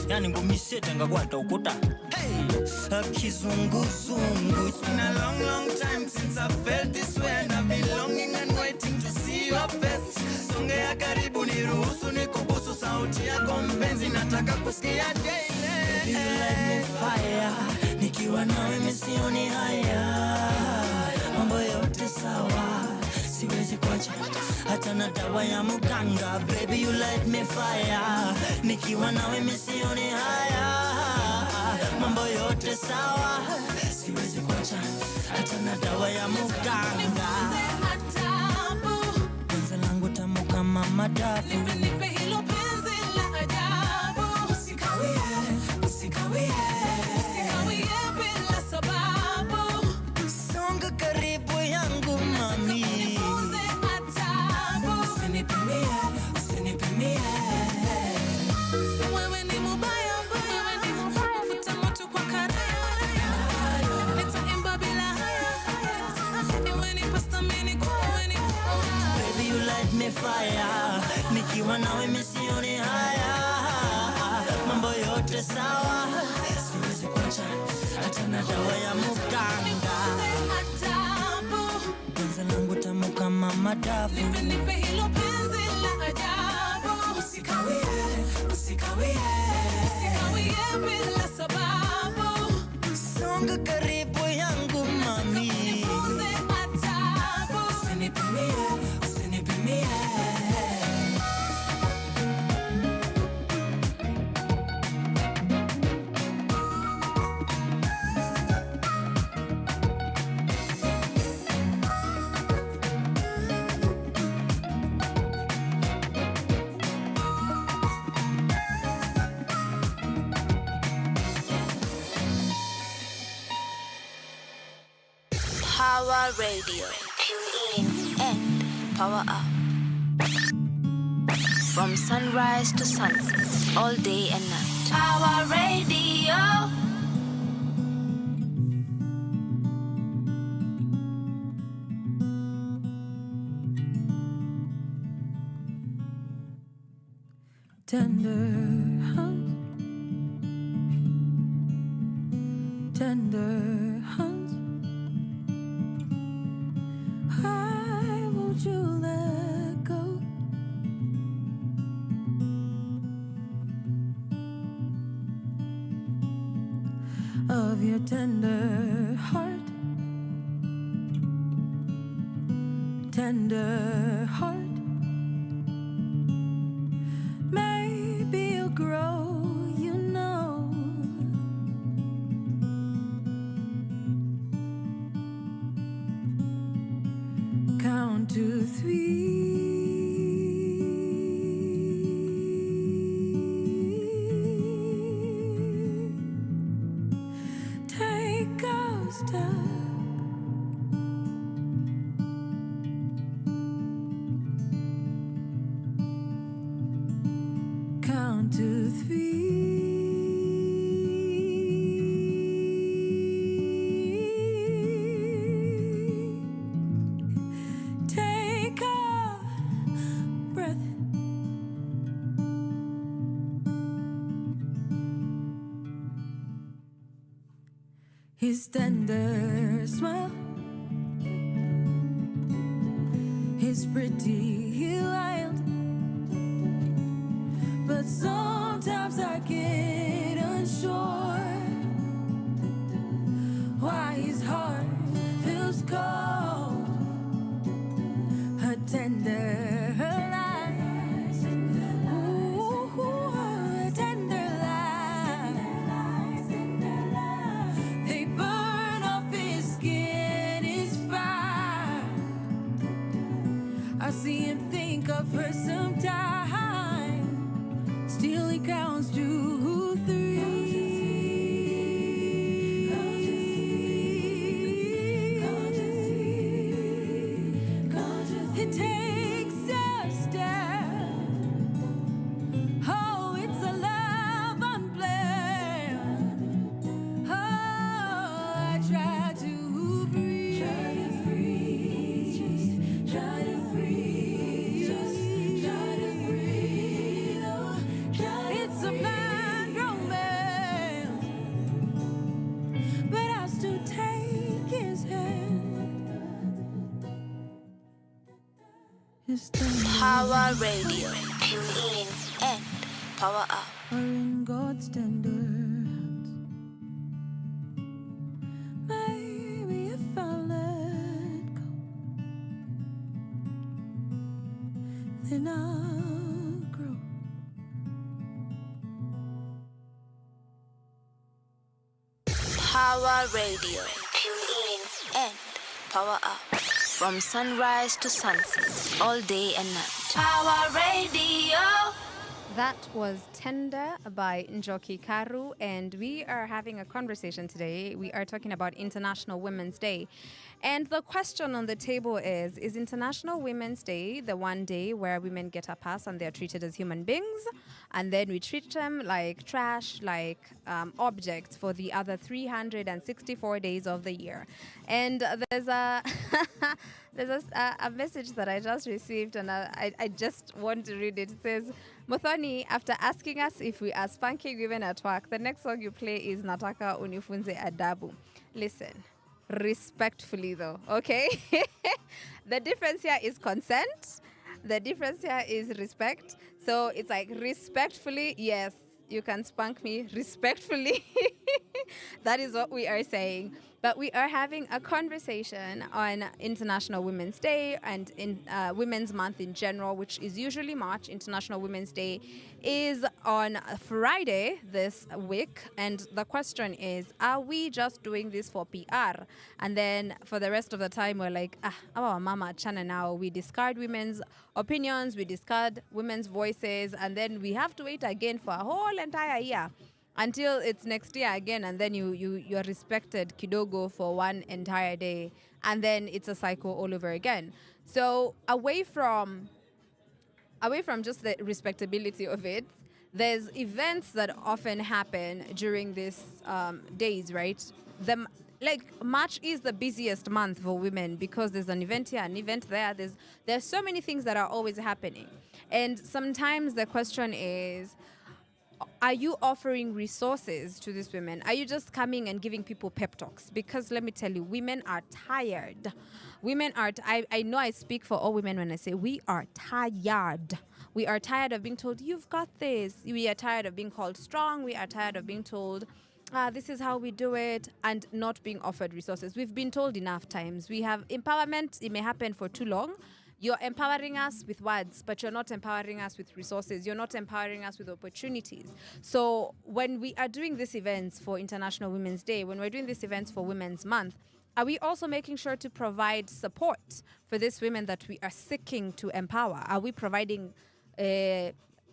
Yani ngumise tenga kwata ukuta. Hey, kizunguzungu. It's been a long, long time since I felt this way, and I've been longing and waiting to see your face. Songea karibu niruhusu nikubusu, sauti yako mpenzi nataka kusikia daily. Baby, you light me fire, nikiwa nawe misioni haya. Mambo yote sawa, siwezi kuacha hata na dawa ya muganga. Baby, you light me fire, nikiwa nawe misioni haya. Mambo yote sawa, siwezi kuacha hata na dawa ya muganga. Penzi langu tamu kama madafu. Nipe hilo penzi la ajabu. Usikawie, usikawie. Usikawie bila sababu. Songa karibu yangu mami. Unifunze adabu. Usinipimie, usinipimie. Wewe ni mubaya baya, mafuta moto kwa karaya. Nitaimba bila haya haya. Wewe ni pasta mini wewe ni Baby, you light me fire, nikiwa nawe misioni haya. Mambo yote sawa, siwezi kuacha hata na dawa ya muganga. Penzi langu tamu kama madafu. Nipe hilo penzi la ajabu. Usikawie, usikawie. Usikawie bila sababu. Songa karibu yangu mami. Unifunze adabu. Usinipimie, usinipimie. Power Radio. Tune in and power up. From sunrise to sunset, all day and night. Power Radio. Tender hands, tender hands. Why won't you let go? Of your tender heart, tender heart. Maybe you'll grow, you know. Count to 3. Take a step. Count to 3. Take a breath. his tender smile, his pretty wild. But sometimes I get unsure why his heart feels cold. Her tender lies, ooh, her tender lies, they burn off his skin, his fire. I see him think of her sometime. Still he counts 2, 3. He takes a step. Oh, it's a love unplanned. Oh, I try to breathe. Try to breathe. It's a mind romance, but I still take his hand. His Power Radio. Tune in and power up. are in God's tender hands. Maybe if I let go, then I'll grow. Power Radio. Tune in and power up. From sunrise to sunset, all day and night. Power Radio. That was Tender by Njoki Karu, and we are having a conversation today. We are talking about International Women's Day. And the question on the table is International Women's Day the one day where women get a pass and they're treated as human beings, and then we treat them like trash, like objects for the other 364 days of the year? And there's a a message that I just received, and I just want to read it. It says, Muthoni, after asking us if we are spanking women at work, the next song you play is Nataka Unifunze Adabu. Listen, respectfully though, okay? The difference here is consent. The difference here is respect. So it's like respectfully, yes, you can spank me respectfully. That is what we are saying. But we are having a conversation on International Women's Day and in Women's Month in general, which is usually March. International Women's Day is on Friday this week. And the question is, are we just doing this for PR? And then for the rest of the time, we're like, our mama chana now. We discard women's opinions, we discard women's voices, and then we have to wait again for a whole entire year until it's next year again, and then you're respected kidogo for one entire day, and then it's a cycle all over again. So away from just the respectability of it, there's events that often happen during these days, right? Like March is the busiest month for women because there's an event here, an event there. There's so many things that are always happening, and sometimes the question is, are you offering resources to these women? Are you just coming and giving people pep talks? Because let me tell you, women are tired. I know I speak for all women when I say we are tired. We are tired of being told, you've got this. We are tired of being called strong. We are tired of being told, this is how we do it, and not being offered resources. We've been told enough times. We have empowerment. It may happen for too long. You're empowering us with words, but you're not empowering us with resources. You're not empowering us with opportunities. So when we are doing these events for International Women's Day, when we're doing these events for Women's Month, are we also making sure to provide support for these women that we are seeking to empower? Are we providing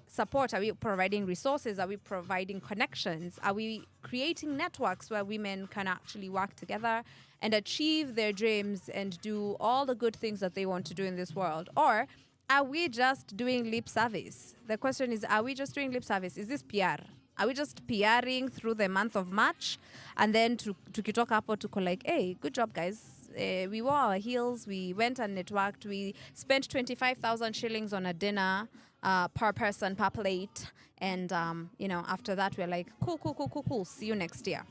support? Are we providing resources? Are we providing connections? Are we creating networks where women can actually work together and achieve their dreams and do all the good things that they want to do in this world? Or are we just doing lip service? The question is, are we just doing lip service? Is this PR? Are we just PRing through the month of March and then to tukitoka hapo tuko like, hey, good job guys. We wore our heels, we went and networked, we spent 25,000 shillings on a dinner per person, per plate. And, after that we're like, cool, see you next year.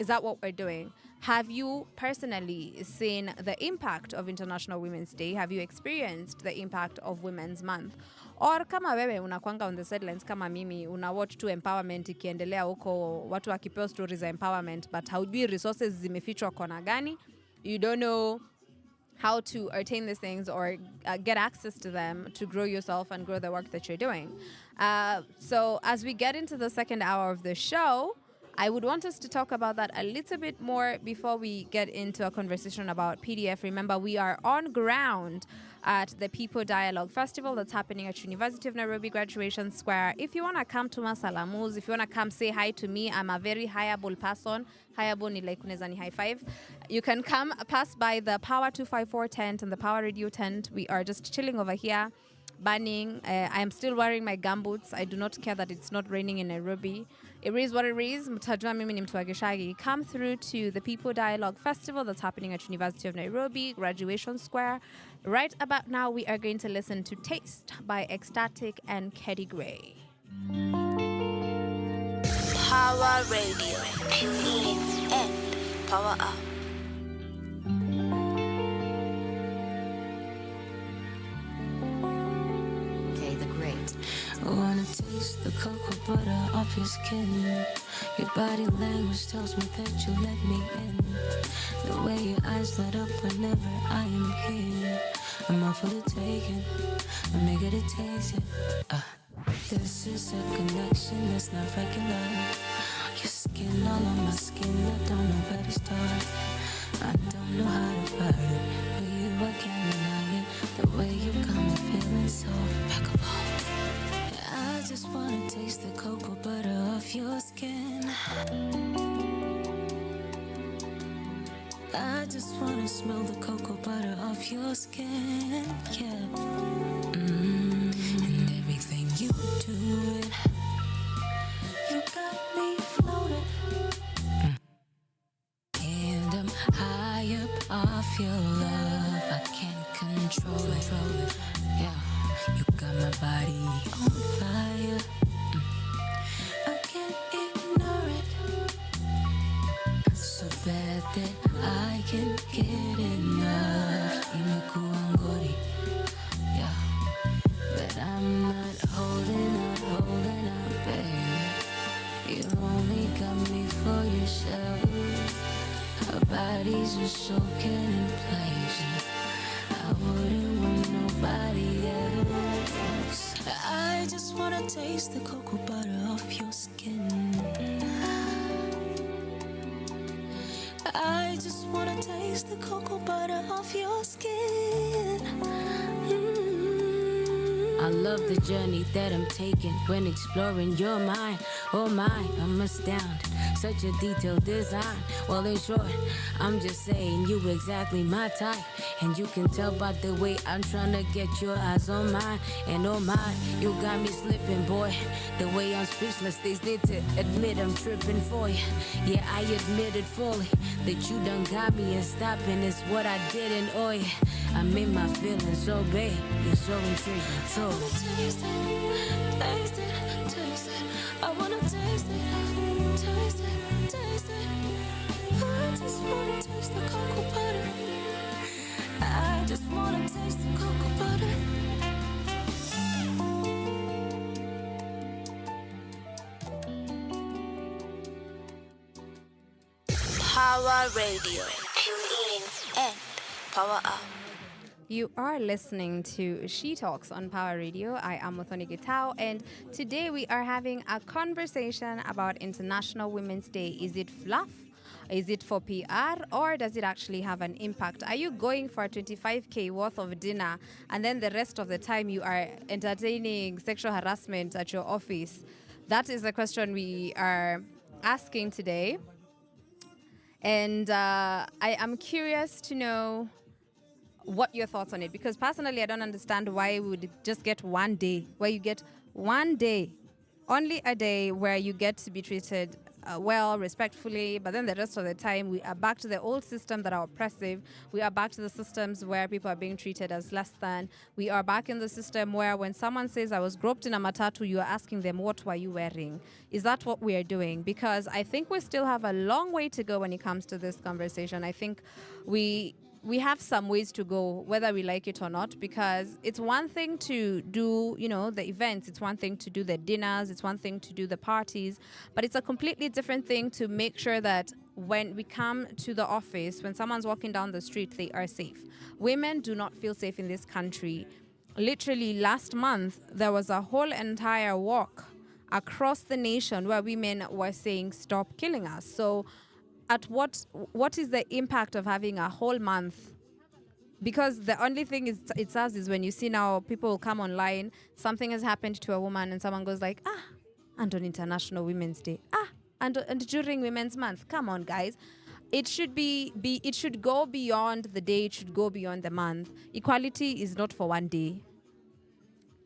Is that what we're doing? Have you personally seen the impact of International Women's Day? Have you experienced the impact of Women's Month? Or kama wewe unakwanga on the sidelines kama mimi, una watch tu empowerment ikiendelea huko, watu wakipewa stories za empowerment, but haujui resources zimefichwa kona gani? You don't know how to attain these things or get access to them to grow yourself and grow the work that you're doing. So as we get into the second hour of the show, I would want us to talk about that a little bit more before we get into a conversation about PDF. Remember, we are on ground at the People Dialogue Festival that's happening at University of Nairobi Graduation Square. If you want to come to Masalamus, if you want to come say hi to me, I'm a very hireable person. Hireable ni like unaweza ni high five. You can come pass by the Power 254 tent and the Power Radio tent. We are just chilling over here, burning. I am still wearing my gumboots. I do not care that it's not raining in Nairobi. It is what it is. Mtajua mimi ni mtu wa Gishagi. Come through to the People Dialogue Festival that's happening at University of Nairobi, Graduation Square. Right about now, we are going to listen to Taste by Ecstatic and Keddy Gray. Power Radio. Tune in and power up. I wanna taste the cocoa butter off your skin. Your body language tells me that you let me in. The way your eyes light up whenever I am here. I'm all for the taking. I'm eager to taste it. This is a connection that's not regular. Your skin all on my skin, I don't know where to start. I don't know how to fight it, but you, I can't deny it. The way you got me feeling so impeccable. I just wanna taste the cocoa butter off your skin. I just wanna smell the cocoa butter off your skin, yeah. And everything you do, you got me floating. And I'm high up off your love. I can't control it, yeah. You got my body on fire. I can't ignore it. So bad that I can't get enough. Imekuangori, yeah. But I'm not holding out, baby. You only got me for yourself. Our bodies are soaking in pleasure. I wouldn't want nobody else. I just wanna taste the cocoa butter off your skin. I just wanna taste the cocoa butter off your skin. I love the journey that I'm taking when exploring your mind. Oh my, I'm astounded. Such a detailed design. Well, in short, I'm just saying you exactly my type. And you can tell by the way I'm trying to get your eyes on mine. And oh my, you got me slipping, boy. The way I'm speechless, they need to admit I'm tripping for you. Yeah, I admit it fully. That you done got me and stopping is what I didn't owe you. I'm in my feelings so big, you're so intriguing. So taste it, taste it, taste it. I wanna taste it, taste it, taste it. I just wanna taste the cocoa butter. I just wanna taste the cocoa butter. Power Radio. Tune in and power up. You are listening to She Talks on Power Radio. I am Muthoni Gitao, and today we are having a conversation about International Women's Day. Is it fluff? Is it for PR, or does it actually have an impact? Are you going for 25K worth of dinner and then the rest of the time you are entertaining sexual harassment at your office? That is the question we are asking today. And I am curious to know what your thoughts on it, because personally I don't understand why we would just get one day, where you get one day, only a day where you get to be treated well, respectfully, but then the rest of the time we are back to the old system that are oppressive. We are back to the systems where people are being treated as less than. We are back in the system where when someone says I was groped in a matatu, you are asking them, what were you wearing? Is that what we are doing? Because I think we still have a long way to go when it comes to this conversation. I think we have some ways to go, whether we like it or not, because it's one thing to do, the events. It's one thing to do the dinners. It's one thing to do the parties. But it's a completely different thing to make sure that when we come to the office, when someone's walking down the street, they are safe. Women do not feel safe in this country. Literally last month, there was a whole entire walk across the nation where women were saying, stop killing us. So at what is the impact of having a whole month? Because the only thing it says is when you see now people will come online, something has happened to a woman and someone goes like, and on International Women's Day, and during Women's Month. Come on, guys. It should it should go beyond the day, it should go beyond the month. Equality is not for one day.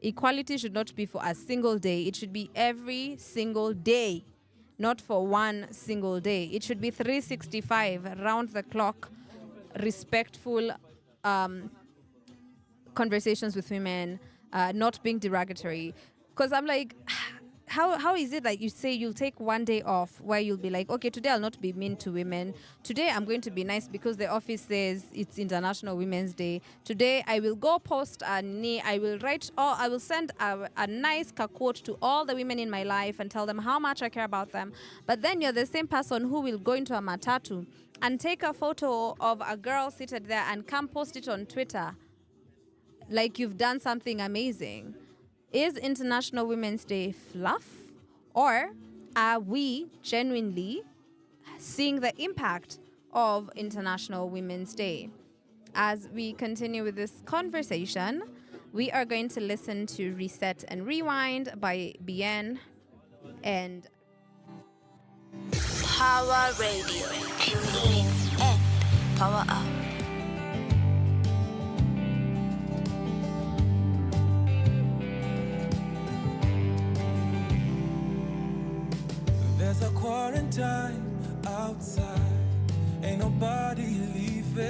Equality should not be for a single day. It should be every single day. Not for one single day. It should be 365, round the clock, respectful conversations with women, not being derogatory. Because I'm like, how is it that you say you'll take one day off where you'll be like, okay, today I'll not be mean to women. Today I'm going to be nice because the office says it's International Women's Day. Today I will go post I will send a nice quote to all the women in my life and tell them how much I care about them. But then you're the same person who will go into a matatu and take a photo of a girl seated there and come post it on Twitter like you've done something amazing. Is International Women's Day fluff, or are we genuinely seeing the impact of International Women's Day? As we continue with this conversation, we are going to listen to Reset and Rewind by Bien and Power Radio. Tune in and power up. There's a quarantine outside, ain't nobody leaving.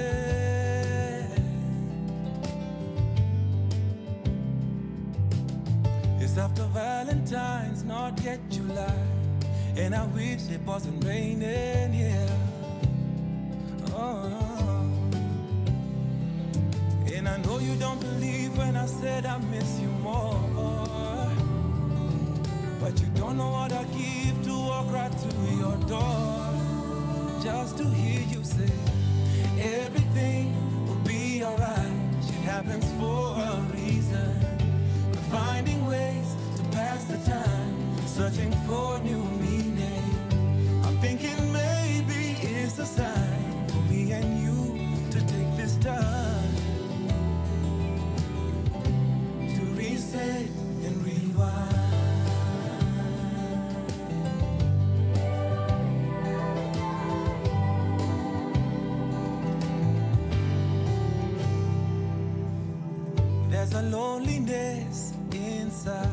It's after Valentine's, not yet July, and I wish it wasn't raining, yeah. Oh. And I know you don't believe when I said I miss you more, but you don't know what I give to walk right to your door, just to hear you say everything will be alright. Shit happens for a reason. We're finding ways to pass the time, searching for new meaning. I'm thinking maybe it's a sign for me and you to take this time to reset and rewind. There's a loneliness inside.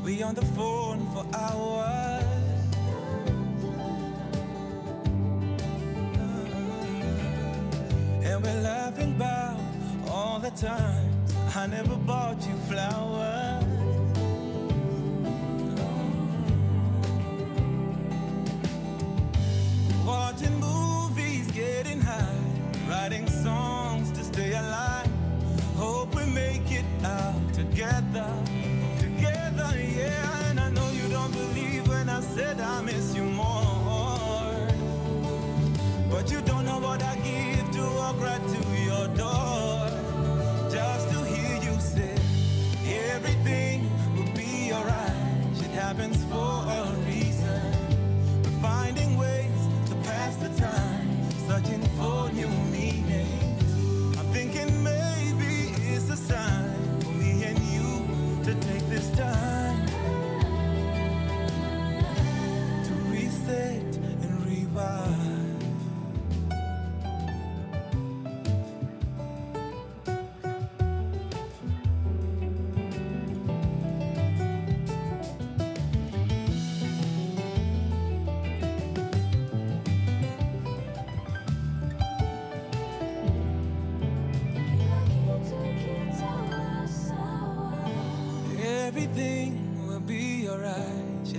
We on the phone for hours, and we're laughing about all the times I never bought you flowers. Watching movies, getting high, writing songs to stay alive. Hope we make it out together, yeah. And I know you don't believe when I said I miss you more, but you don't know what I give to walk right to your door, just to hear you say everything will be alright. Shit happens for a reason. We're finding ways to pass the time, searching for new meaning. I'm thinking maybe it's a sign for me and you to take this time to reset and rewind.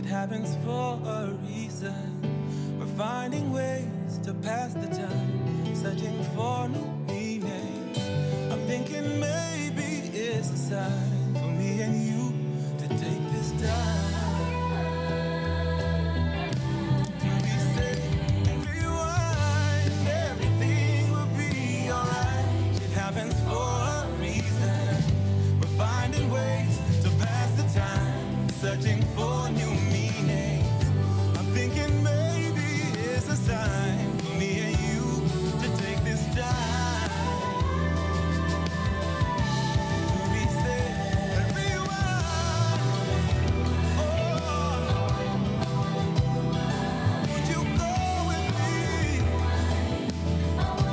happens for a reason. We're finding ways to pass the time, searching for new meaning. I'm thinking maybe it's a sign for me and you to take this time. To reset and rewind, everything will be alright. It happens for a reason. We're finding ways to pass the time, searching for new meanings. I'm thinking maybe it's a sign for me and you to take this time. To reset and rewind. Oh, would you go with me? Oh,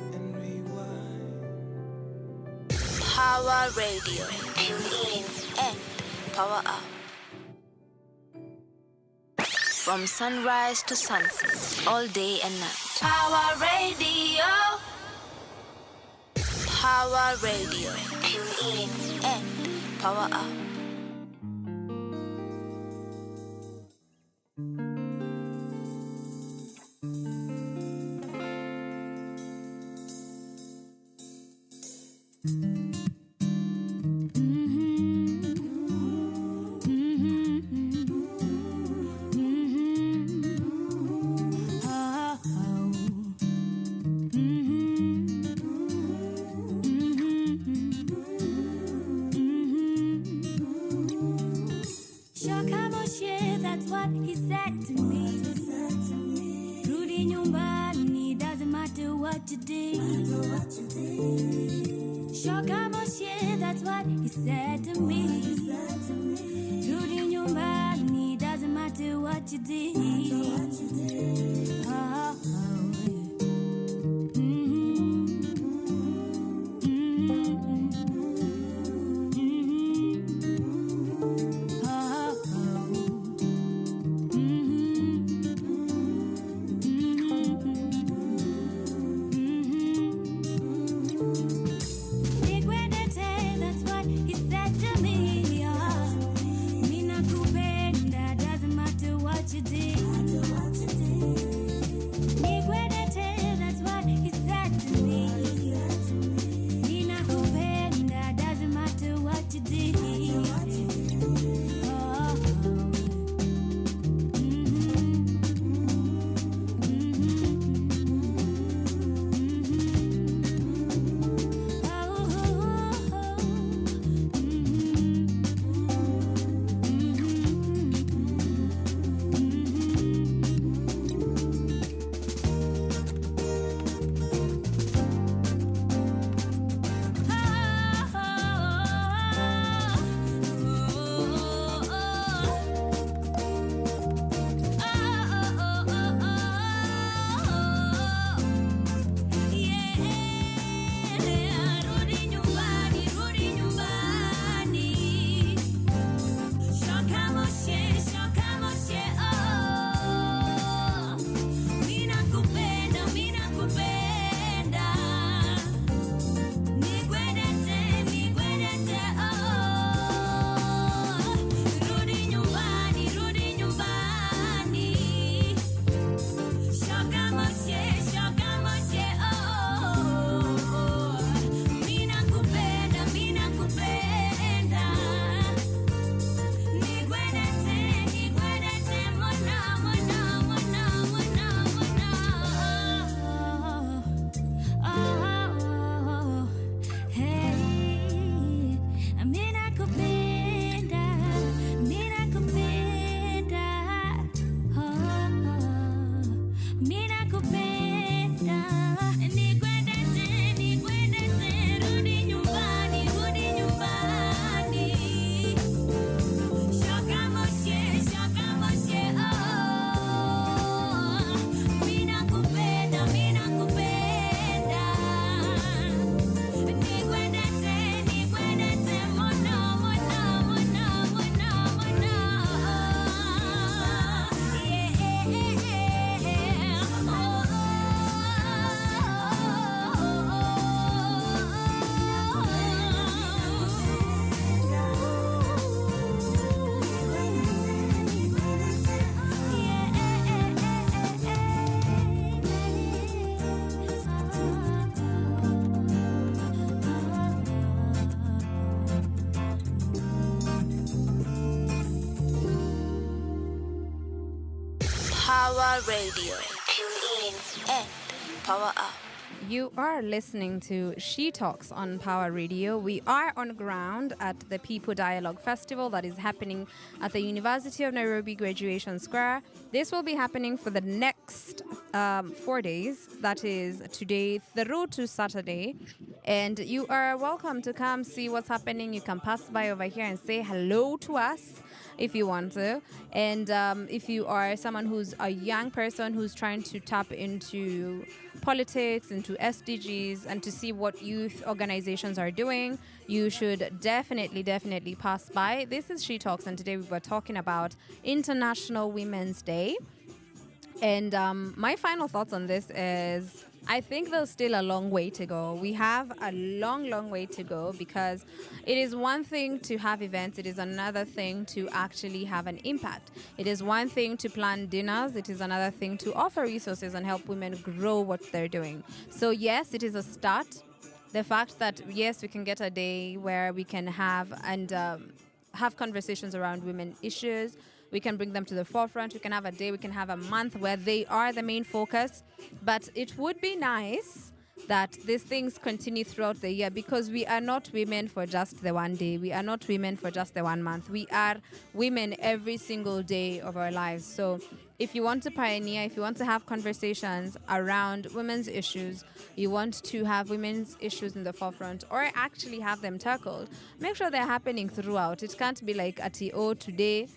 and rewind. Power Radio. Tune in and power up. From sunrise to sunset, all day and night. Power Radio. Power Radio. Tune in and power up. That's what he said to me. Rudi nyumbani, doesn't matter what you did. Shoka Moshe, that's what he said to me. Rudi nyumbani, doesn't matter what you did. That's what he said to me. Ninakupenda Power Radio. Tune in and power up. You are listening to She Talks on Power Radio. We are on ground at the People Dialogue Festival that is happening at the University of Nairobi Graduation Square. This will be happening for the next 4 days. That is today through to Saturday. And you are welcome to come see what's happening. You can pass by over here and say hello to us if you want to. And if you are someone who's a young person who's trying to tap into politics, into SDGs, and to see what youth organizations are doing, you should definitely pass by. This is She Talks, and today we were talking about International Women's Day. And my final thoughts on this is I think there's still a long way to go. We have a long way to go because it is one thing to have events. It is another thing to actually have an impact. It is one thing to plan dinners. It is another thing to offer resources and help women grow what they're doing. So yes, it is a start. The fact that, yes, we can get a day where we can have conversations around women issues. We can bring them to the forefront. We can have a day, we can have a month where they are the main focus. But it would be nice that these things continue throughout the year because we are not women for just the one day. We are not women for just the 1 month. We are women every single day of our lives. So if you want to pioneer, if you want to have conversations around women's issues, you want to have women's issues in the forefront or actually have them tackled, make sure they're happening throughout. It can't be like at today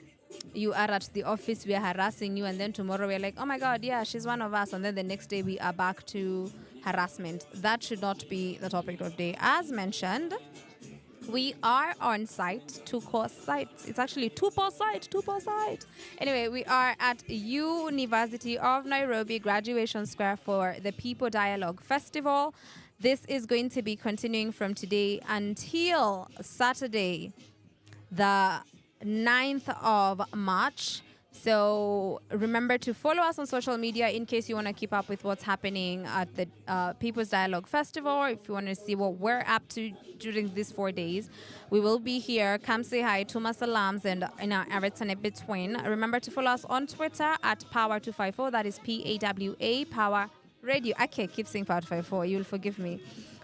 you are at the office, we are harassing you, and then tomorrow we're like, oh my God, yeah, she's one of us, and then the next day we are back to harassment. That should not be the topic of the day. As mentioned, we are on site, two course sites. It's actually two per site. Anyway, we are at University of Nairobi Graduation Square for the People Dialogue Festival. This is going to be continuing from today until Saturday, the 9th of March. So remember to follow us on social media in case you want to keep up with what's happening at the People's Dialogue Festival, or if you want to see what we're up to during these 4 days. We will be here. Come say hi, Tuma Salams, and everything in between. Remember to follow us on Twitter at Power254. That is PAWA, Power Radio. I can't keep saying Power254. You'll forgive me.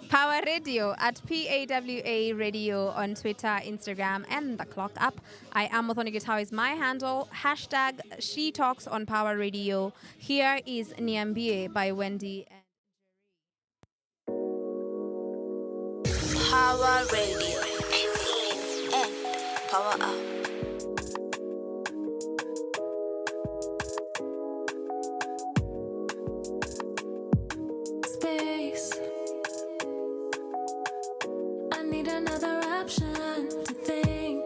Power Radio at PAWA Radio on Twitter, Instagram, and the clock up. I am Mothoni Gitao is my handle. Hashtag She Talks on Power Radio. Here is Niambie by Wendy and Power Radio. Tune in and power up. Space. I need another option to think.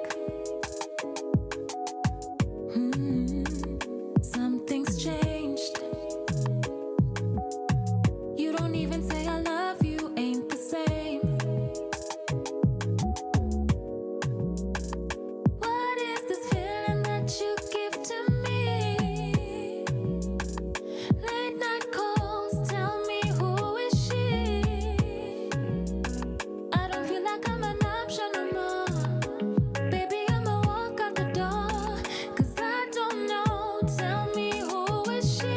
Something's changed. You don't even say I love you, ain't the same. What is this feeling that you give to me? Late night calls, tell me who is she? I don't feel like I'm an option no more. Baby, I'ma walk out the door, 'cause I don't know. Tell me who is she?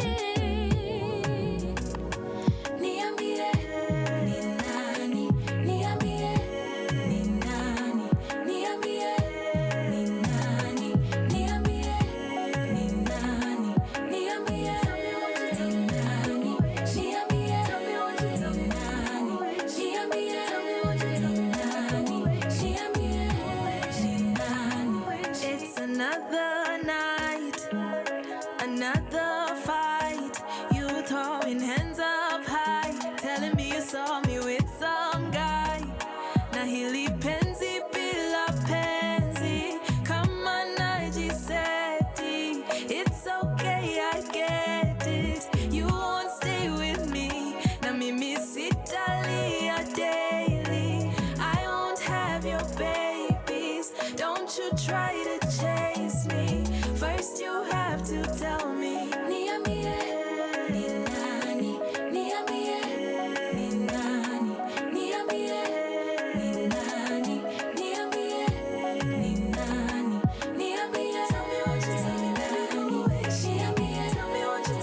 Niambie, ni nani? Niambie, ni nani? Niambie, ni nani? Niambie, ni nani? Niambie, ni nani? Niambie, ni nani? It's another night, another fight. You throwing hands up high, telling me you saw me with some guy. Na hili penzi bila penzi, kama najiseti. It's okay, I get it. You won't stay with me, na mimi sitalia daily. I won't have your babies. Don't you try to chase me. First you have to tell me. Niambie, ni nani? Niambie, ni nani? Niambie, ni nani? Niambie, ni nani? Niambie, tell me what you tell me. Niambie, tell me what you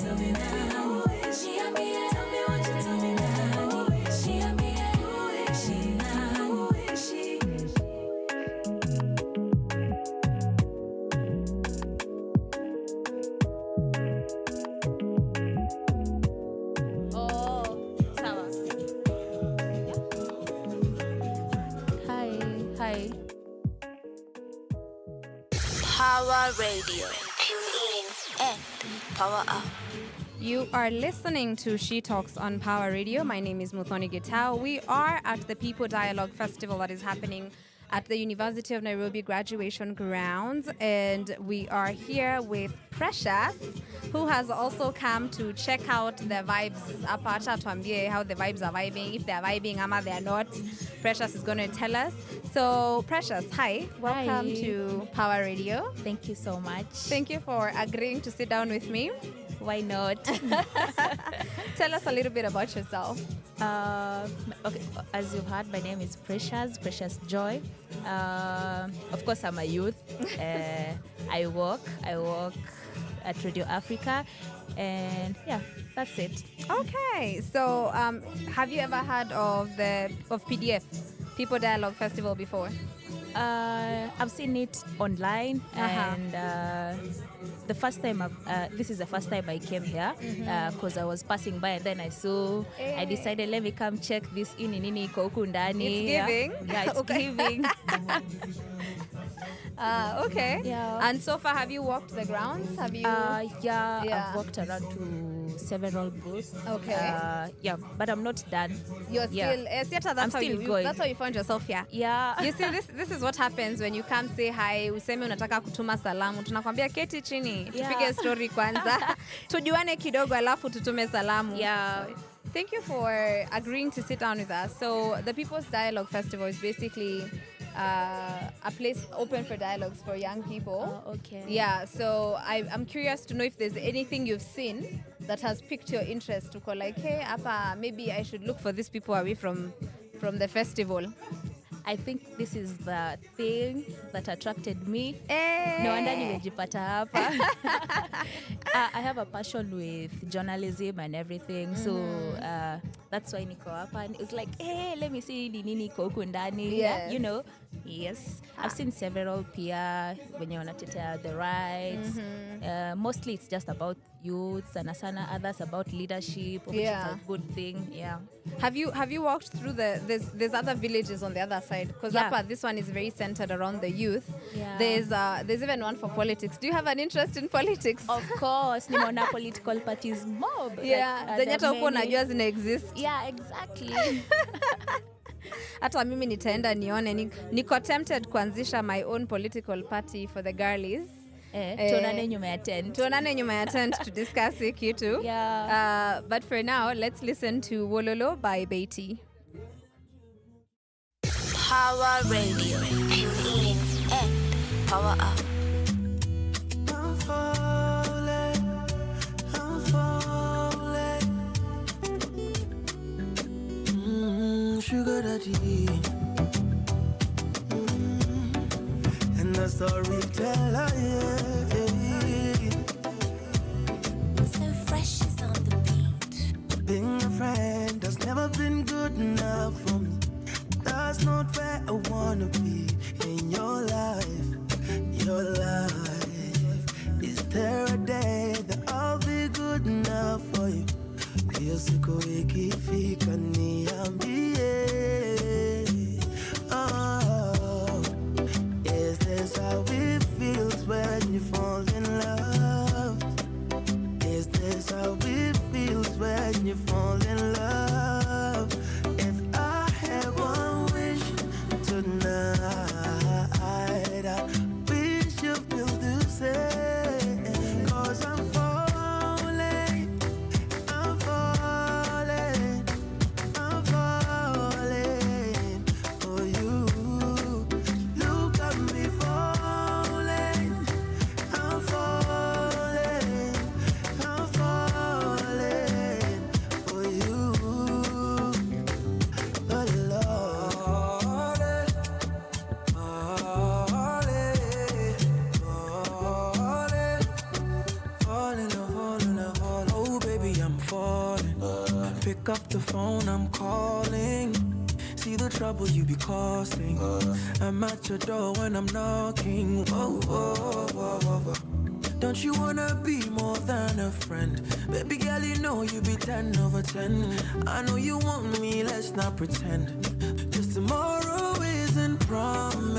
Bye. Power Radio. Tune in and power up. You are listening to She Talks on Power Radio. My name is Muthoni Gitao. We are at the People Dialogue Festival that is happening at the University of Nairobi graduation grounds, and we are here with Precious, who has also come to check out the vibes. Apata tuambie how the vibes are vibing, if they are vibing ama they are not. Precious is going to tell us. So Precious, hi, welcome Hi. to Power Radio. Thank you so much. Thank you for agreeing to sit down with me. Why not? Tell us a little bit about yourself. Okay, as you've heard, my name is Precious Joy. Of course, I'm a youth. I work at Radio Africa, and yeah, that's it. Okay, so have you ever heard of PDF, People Dialogue Festival, before? I've seen it online, and the first time this is the first time I came here because I was passing by, and then I decided, let me come check this nini iko huku ndani. It's giving. Yeah, it's giving. Okay. Yeah. And so far, have you walked the grounds? Have you? Yeah, Yeah. I've walked around to several booths. Okay. Yeah, but I'm not done. You're Yeah. still. Theater, that's I'm how still you. going. That's how you found yourself here. Yeah. You see, this is what happens when you come say hi. Useme unataka kutuma salamu. Tunakwambia keti chini. Yeah. Tupige story kwanza. Tujuane kidogo alafu tutume salamu. Yeah. Thank you for agreeing to sit down with us. So the People's Dialogue Festival is basically a place open for dialogues for young people. Oh, okay. Yeah, so I'm curious to know if there's anything you've seen that has piqued your interest to go like, hey, Appa, maybe I should look for these people away from the festival. I think this is the thing that attracted me. Hey. No wonder nimejipata hapa. I have a passion with journalism and everything, so that's why niko hapa. And it's like, hey, let me see ni nini iko huku ndani. Yes. You know, yes. I've seen several pia wenye wanatetea the rights. Mostly it's just about youth, sana others about leadership, which is a good thing. Yeah. Have you walked through there's other villages on the other side? Because this one is very centered around the youth. Yeah. There's even one for politics. Do you have an interest in politics? Of course, nimeona political parties mob. Yeah, zenye hata huko unajua zina exist. Yeah, exactly. Hata mimi nitaenda nione. Niko tempted kuanzisha my own political party for the girlies. Tuonane nyuma ya tent to discuss hii kitu. Yeah. But for now, let's listen to Wololo by Beatty. Power Radio. Tune in and power up. I'm falling. Sugar daddy. And the storyteller, yeah. So fresh is on the beat. Being a friend has never been good enough for me. That's not where I wanna be in your life. Your life. Is there a day that I'll be good enough for you? Hiyo siku ikifika niambie. Oh, is this how it feels when you fall in love? Is this how it feels when you fall in love? If I have one wish tonight, I wish you feel the same. 'Cause I'm falling for you. Look at me falling. I'm falling for you. Oh Lord, falling. Oh baby, I'm falling. Pick up the phone, I'm calling. See the trouble you be causing. I'm at your door when I'm knocking. Whoa. Don't you wanna be more than a friend? Baby girl, you know you be 10 over 10. I know you want me, let's not pretend. 'Cause tomorrow isn't promised.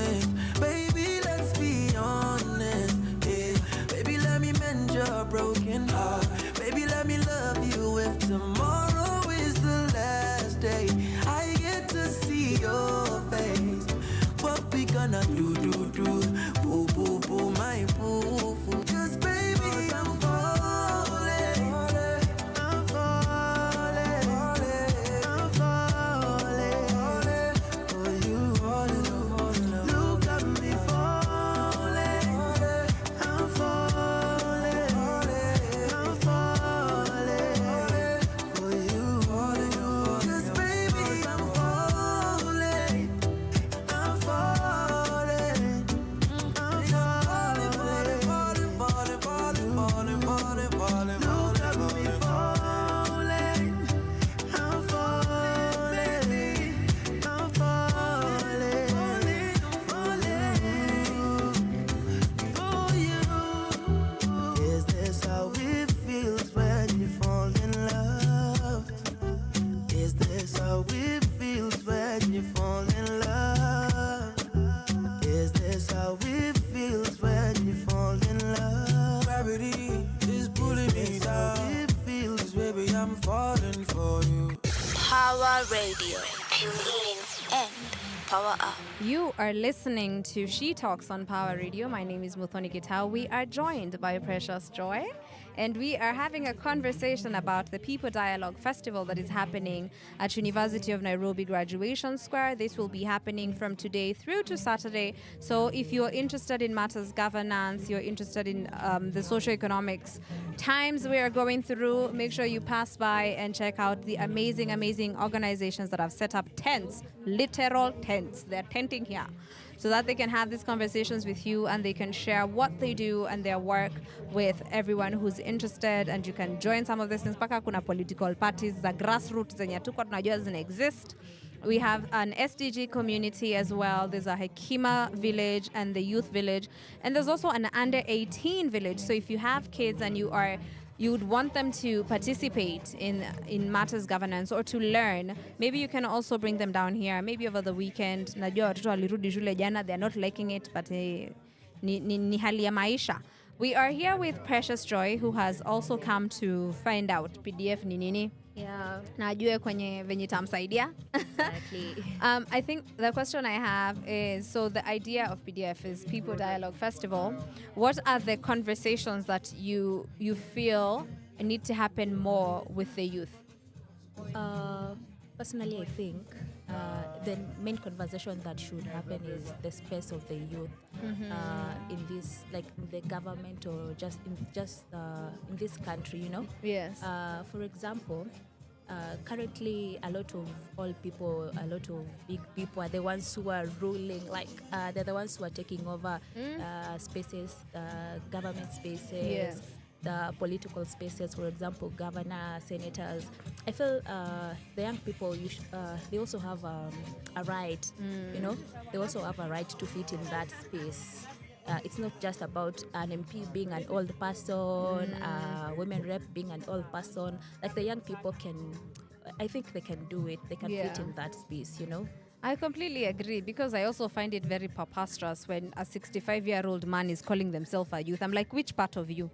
gonna do, boo, boo, boo, my boo, boo. 'Cause baby, I'm falling, I'm falling, I'm falling for you. Look at me falling, I'm falling, I'm falling for you. 'Cause baby, I'm falling, I'm falling, I'm falling, falling, falling. Look at me falling, I'm falling, I'm falling for you. Is this how it feels when you fall in love? Is this how it feels when you fall in love? Is this how it feels when you fall in love? Gravity is pulling me down. It feels, baby, I'm falling for you. Power Radio. Tune in and power up. You are listening to She Talks on Power Radio. My name is Muthoni Gitau. We are joined by Precious Joy, and we are having a conversation about the People Dialogue Festival that is happening at University of Nairobi Graduation Square. This will be happening from today through to Saturday. So if you're interested in matters governance, you're interested in the socioeconomics times we are going through, make sure you pass by and check out the amazing, amazing organizations that have set up tents, literal tents. They're tenting here so that they can have these conversations with you and they can share what they do and their work with everyone who's interested, and you can join some of these things. Paka kuna political parties, the grassroots zenye tuko tunajua zina exist. We have an SDG community as well. There's a Hekima village and the youth village. And there's also an under 18 village. So if you have kids and you would want them to participate in matters governance or to learn, maybe you can also bring them down here, maybe over the weekend. Najua watoto walirudi shule jana, they're not liking it, but ni hali ya maisha. We are here with Precious Joy, who has also come to find out PDF ni nini. Yeah. Na ajue kwenye venye tamsaidia. Exactly. I think the question I have is, so the idea of PDF is People Dialogue Festival. What are the conversations that you feel need to happen more with the youth? Personally, I think the main conversation that should happen is the space of the youth in this, like in the government or just in this country, you know. Yes. For example, currently a lot of old people, a lot of big people are the ones who are ruling, like they're the ones who are taking over spaces, government spaces. Yes. The political spaces, for example, governors, senators. I feel the young people, they also have a right, you know, they also have a right to fit in that space. It's not just about an MP being an old person, women rep being an old person. Like the young people I think they can do it. They can fit in that space, you know. I completely agree, because I also find it very preposterous when a 65-year-old man is calling themselves a youth. I'm like, which part of you?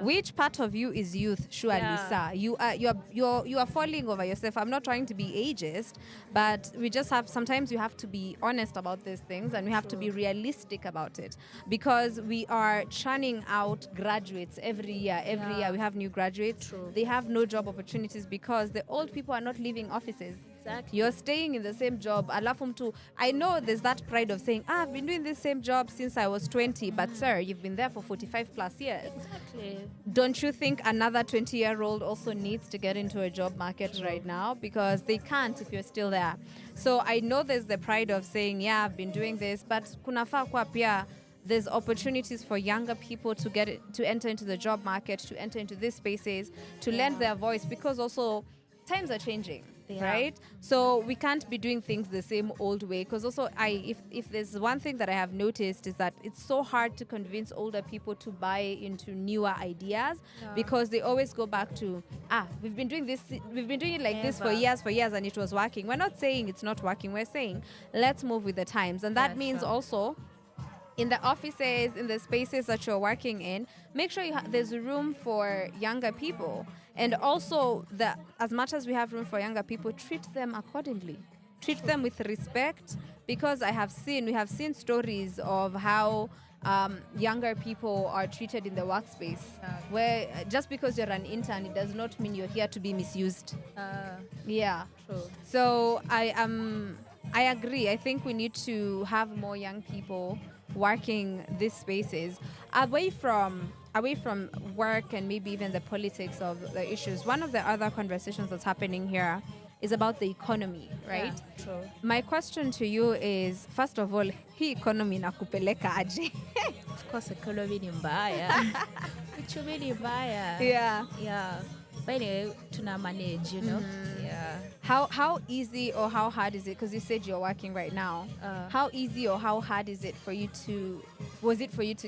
Which part of you is youth? Surely, sir. You are falling over yourself. I'm not trying to be ageist, but we just have, sometimes you have to be honest about these things, and we have to be realistic about it, because we are churning out graduates every year. Every year we have new graduates. They have no job opportunities because the old people are not leaving offices. Exactly. You're staying in the same job. Alafu mtu, I know there's that pride of saying, I've been doing this same job since I was 20, but sir, you've been there for 45 plus years. Exactly. Don't you think another 20-year-old also needs to get into a job market right now? Because they can't if you're still there. So I know there's the pride of saying, yeah, I've been doing this, but kunafaa kwa pia there's opportunities for younger people to enter into the job market, to enter into these spaces, to lend their voice, because also times are changing. Right? So we can't be doing things the same old way, because also if there's one thing that I have noticed is that it's so hard to convince older people to buy into newer ideas, because they always go back to we've been doing it like this for years and it was working. We're not saying it's not working, we're saying let's move with the times, and that means also in the offices, in the spaces that you're working in, make sure there's room for younger people. And also, as much as we have room for younger people, treat them accordingly. treat them with respect, because we have seen stories of how younger people are treated in the workspace, where just because you're an intern, it does not mean you're here to be misused. Yeah. True. So I agree. I think we need to have more young people working these spaces away from work and maybe even the politics of the issues. One of the other conversations that's happening here is about the economy, right? Yeah, true. My question to you is, first of all, hii economy nakupeleka aje? Of course, economy ni mbaya. Uchumi ni mbaya. Yeah. Yeah. But anyway, tuna manage, you know. Yeah. How easy or how hard is it? Because you said you're working right now. How easy or how hard is it for you to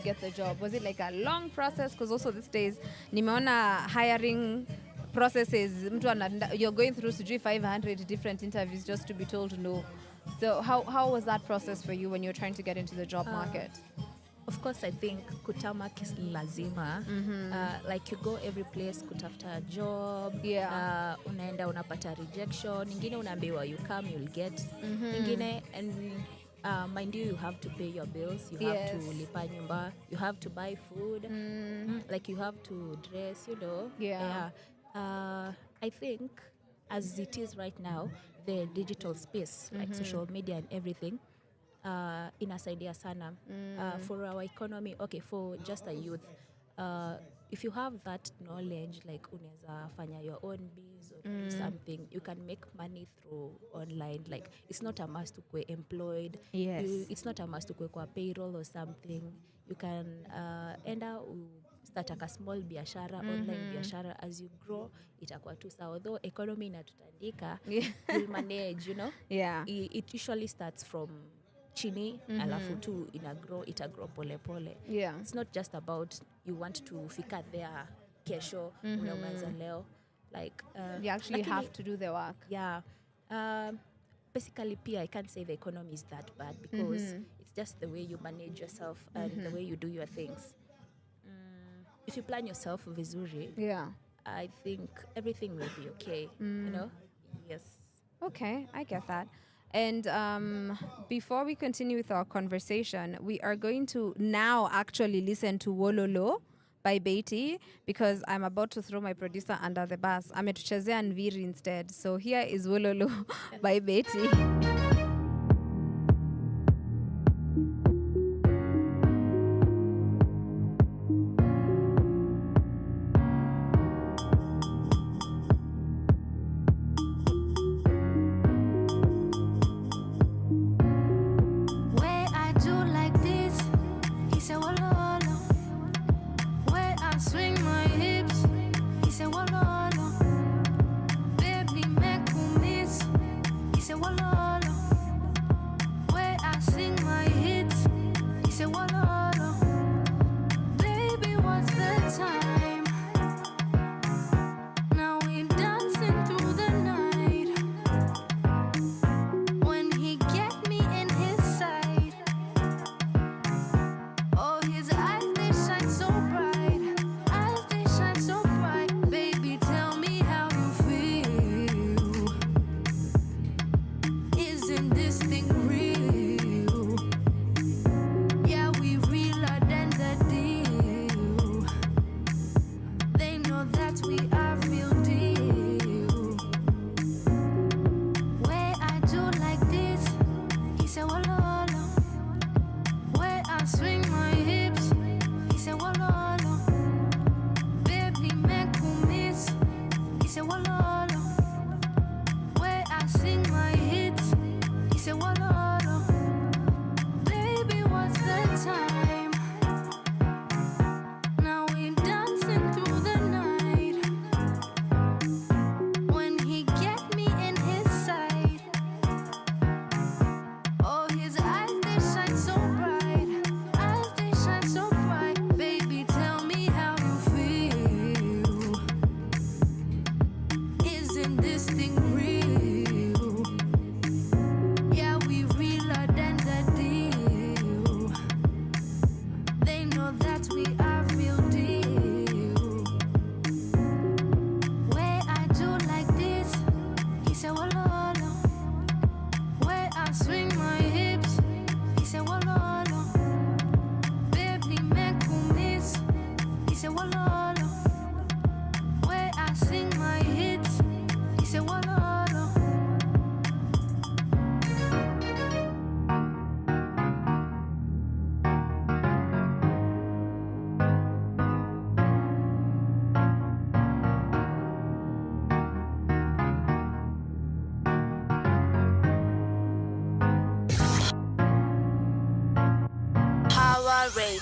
get the job? Was it like a long process? Because also these days, nimeona hiring processes, you're going through 500 different interviews just to be told no. So how was that process for you when you're trying to get into the job market? Of course, I think kutamak is lazima. Like you go every place kutafuta a job. Yeah. Unaenda unapata rejection. Ingine unaambiwa you come, you'll get. Ingine, and mind you have to pay your bills. You have to lipa nyumba. You have to buy food. Like you have to dress, you know. Yeah. I think as it is right now, the digital space, like social media and everything, inasaidia sana for our economy. Okay, for just a youth, if you have that knowledge, like unaweza fanya your own biz or do something, you can make money through online. Like it's not a must to be employed. Yes. It's not a must to be kwa payroll or something. You can enda start a small biashara, online biashara. As you grow, itakuwa tu sawa. Although economy inatutandika, you'll manage, you know. Yeah. It usually starts from chini, alafu tu itagrow pole pole. Yeah. It's not just about you want to fika there kesho, unaanza leo. Like You actually have to do the work. Yeah. Basically, Pia, I can't say the economy is that bad because it's just the way you manage yourself and the way you do your things. If you plan yourself vizuri, I think everything will be okay. You know? Yes. Okay, I get that. And before we continue with our conversation, we are going to now actually listen to Wololo by Beatty, because I'm about to throw my producer under the bus. Ametuchezea Nviri instead. So here is Wololo by Beatty. Baby, make me miss. He said, Walolo.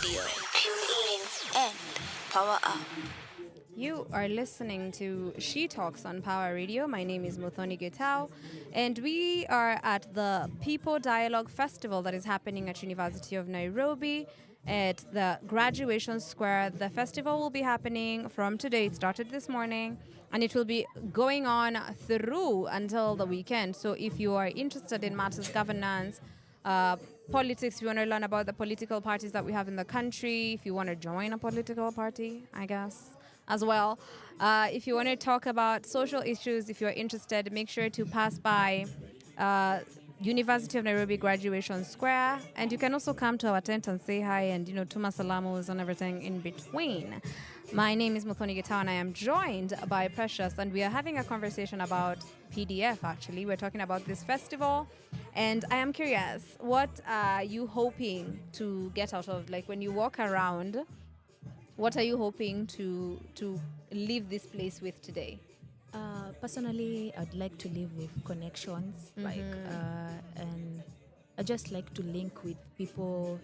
Radio. Tune in and power up. You are listening to She Talks on Power Radio. My name is Muthoni Getao, and we are at the People Dialogue Festival that is happening at University of Nairobi at the Graduation Square. The festival will be happening from today. It started this morning, and it will be going on through until the weekend. So if you are interested in matters governance, politics, if you want to learn about the political parties that we have in the country, if you want to join a political party, I guess, as well. If you want to talk about social issues, if you're interested, make sure to pass by University of Nairobi Graduation Square. And you can also come to our tent and say hi and, tuma salamos and everything in between. My name is Muthoni Getao, and I am joined by Precious, and we are having a conversation about PDF, actually. We're talking about this festival, and I am curious, what are you hoping to get out of, like, when you walk around, what are you hoping to leave this place with today? Personally, I'd like to live with connections, and I just like to link with people,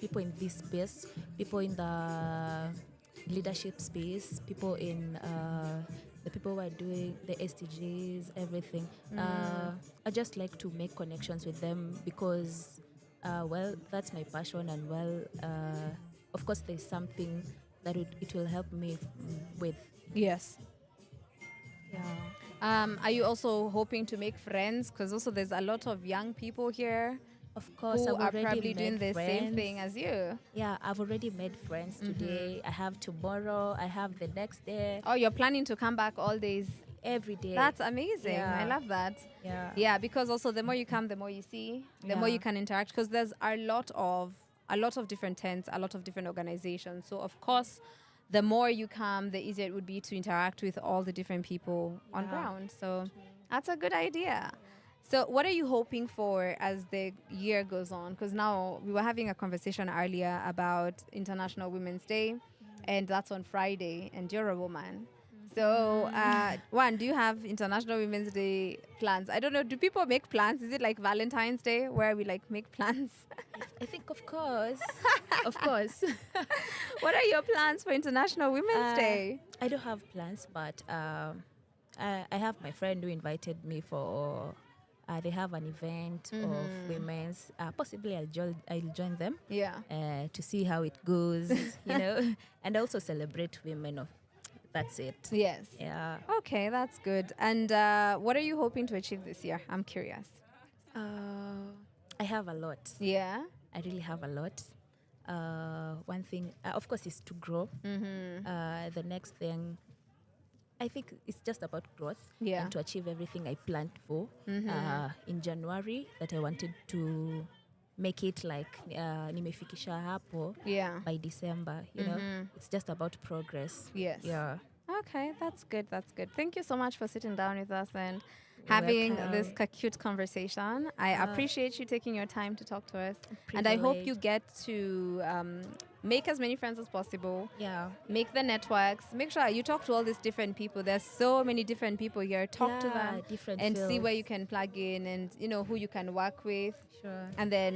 people in this space, people in the leadership space, people in the people who are doing the SDGs, everything. I just like to make connections with them because, that's my passion, and of course, there's something that it will help me with. Yes. Yeah. Are you also hoping to make friends? Because also there's a lot of young people here. Of course, who I've are already probably doing made the friends. same thing as you. Yeah, I've already made friends today. I have tomorrow. I have the next day. Oh, you're planning to come back all days? Every day. That's amazing. Yeah. I love that. Yeah. Yeah, because also the more you come, the more you see, the more you can interact. Because there's a lot of different tents, a lot of different organizations. So of course, the more you come, the easier it would be to interact with all the different people on ground. So that's a good idea. So what are you hoping for as the year goes on? Because now we were having a conversation earlier about International Women's Day, and that's on Friday, and you're a woman. So, do you have International Women's Day plans? I don't know. Do people make plans? Is it like Valentine's Day where we make plans? I think, of course. Of course. What are your plans for International Women's Day? I don't have plans, but I have my friend who invited me for... they have an event of women's. Possibly I'll join them. Yeah. To see how it goes, and also celebrate women. That's it. Yes. Yeah. Okay, that's good. And what are you hoping to achieve this year? I'm curious. I have a lot. Yeah. I really have a lot. One thing, of course, is to grow. The next thing, I think it's just about growth and to achieve everything I planned for in January, that I wanted to make it like nimefikisha hapo by December. It's just about progress. Yes. Yeah. Okay, that's good. That's good. Thank you so much for sitting down with us and having this cute conversation. I appreciate you taking your time to talk to us. And I hope you get to make as many friends as possible. Yeah. Make the networks. Make sure you talk to all these different people. There's so many different people here. Talk to them and see where you can plug in and, who you can work with. Sure. And then,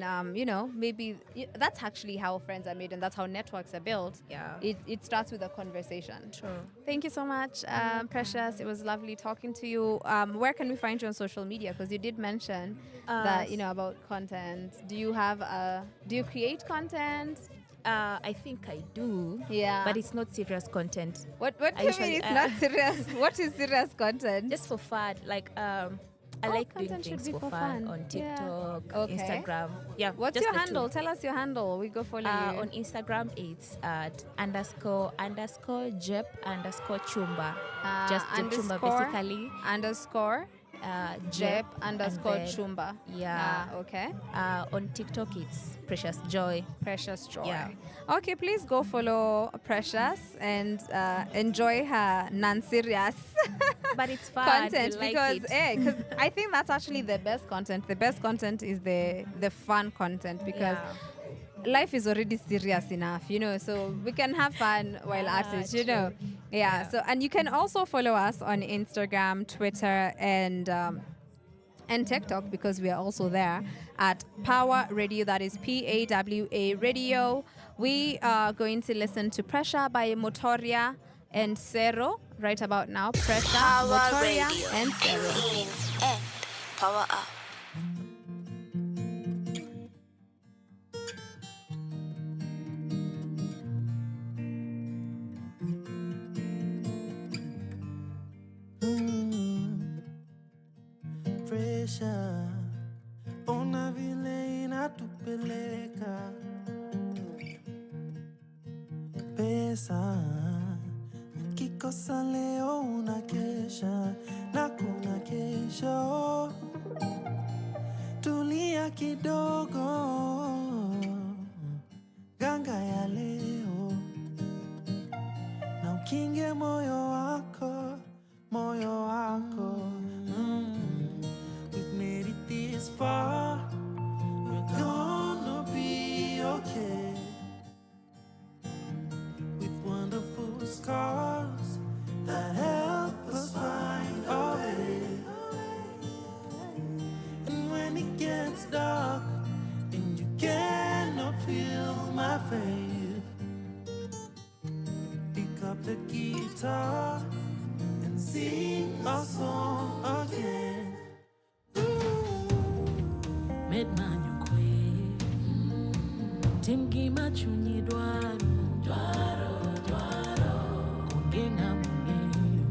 maybe that's actually how friends are made and that's how networks are built. Yeah. It starts with a conversation. Sure. Thank you so much, Precious. It was lovely talking to you. Where can we find you on social media? Because you did mention that, about content. Do you create content? I think I do. Yeah. But it's not serious content. What do you mean it's not serious? What is serious content? Just for fun. I like doing things for fun on TikTok, Instagram. Yeah. What's your handle? Tell us your handle. We go follow you. On Instagram, it's at __Jep_Chumba. Just Jep Chumba, basically. _Jep_Chumba. Yeah. Okay. On TikTok, it's Precious Joy. Precious Joy. Yeah. Okay, please go follow Precious and enjoy her non-serious but it's fun content because I think that's actually the best content. The best content is the fun content because life is already serious enough, so we can have fun while at it, Yeah. So, and you can also follow us on Instagram, Twitter, and TikTok because we are also there at Power Radio. That is PAWA Radio. We are going to listen to Pressure by Motoria and Zero right about now. Pressure, Power Motoria, Radio. and Zero. Tune in and power up. Pressure, ona vile inatupeleka. Pesa, ukikosa leo unakesha na kuna kesho. Tulia kidogo, ganga ya leo, na ukinge moyo wako, moyo wako. We've made it this far, we're gonna be okay. With wonderful scars that help us find our way. And when it gets dark and you cannot feel my faith, pick up the guitar and sing a song again. Medmanyo kwe Timgi machunyi dwaro Kungena mungeyo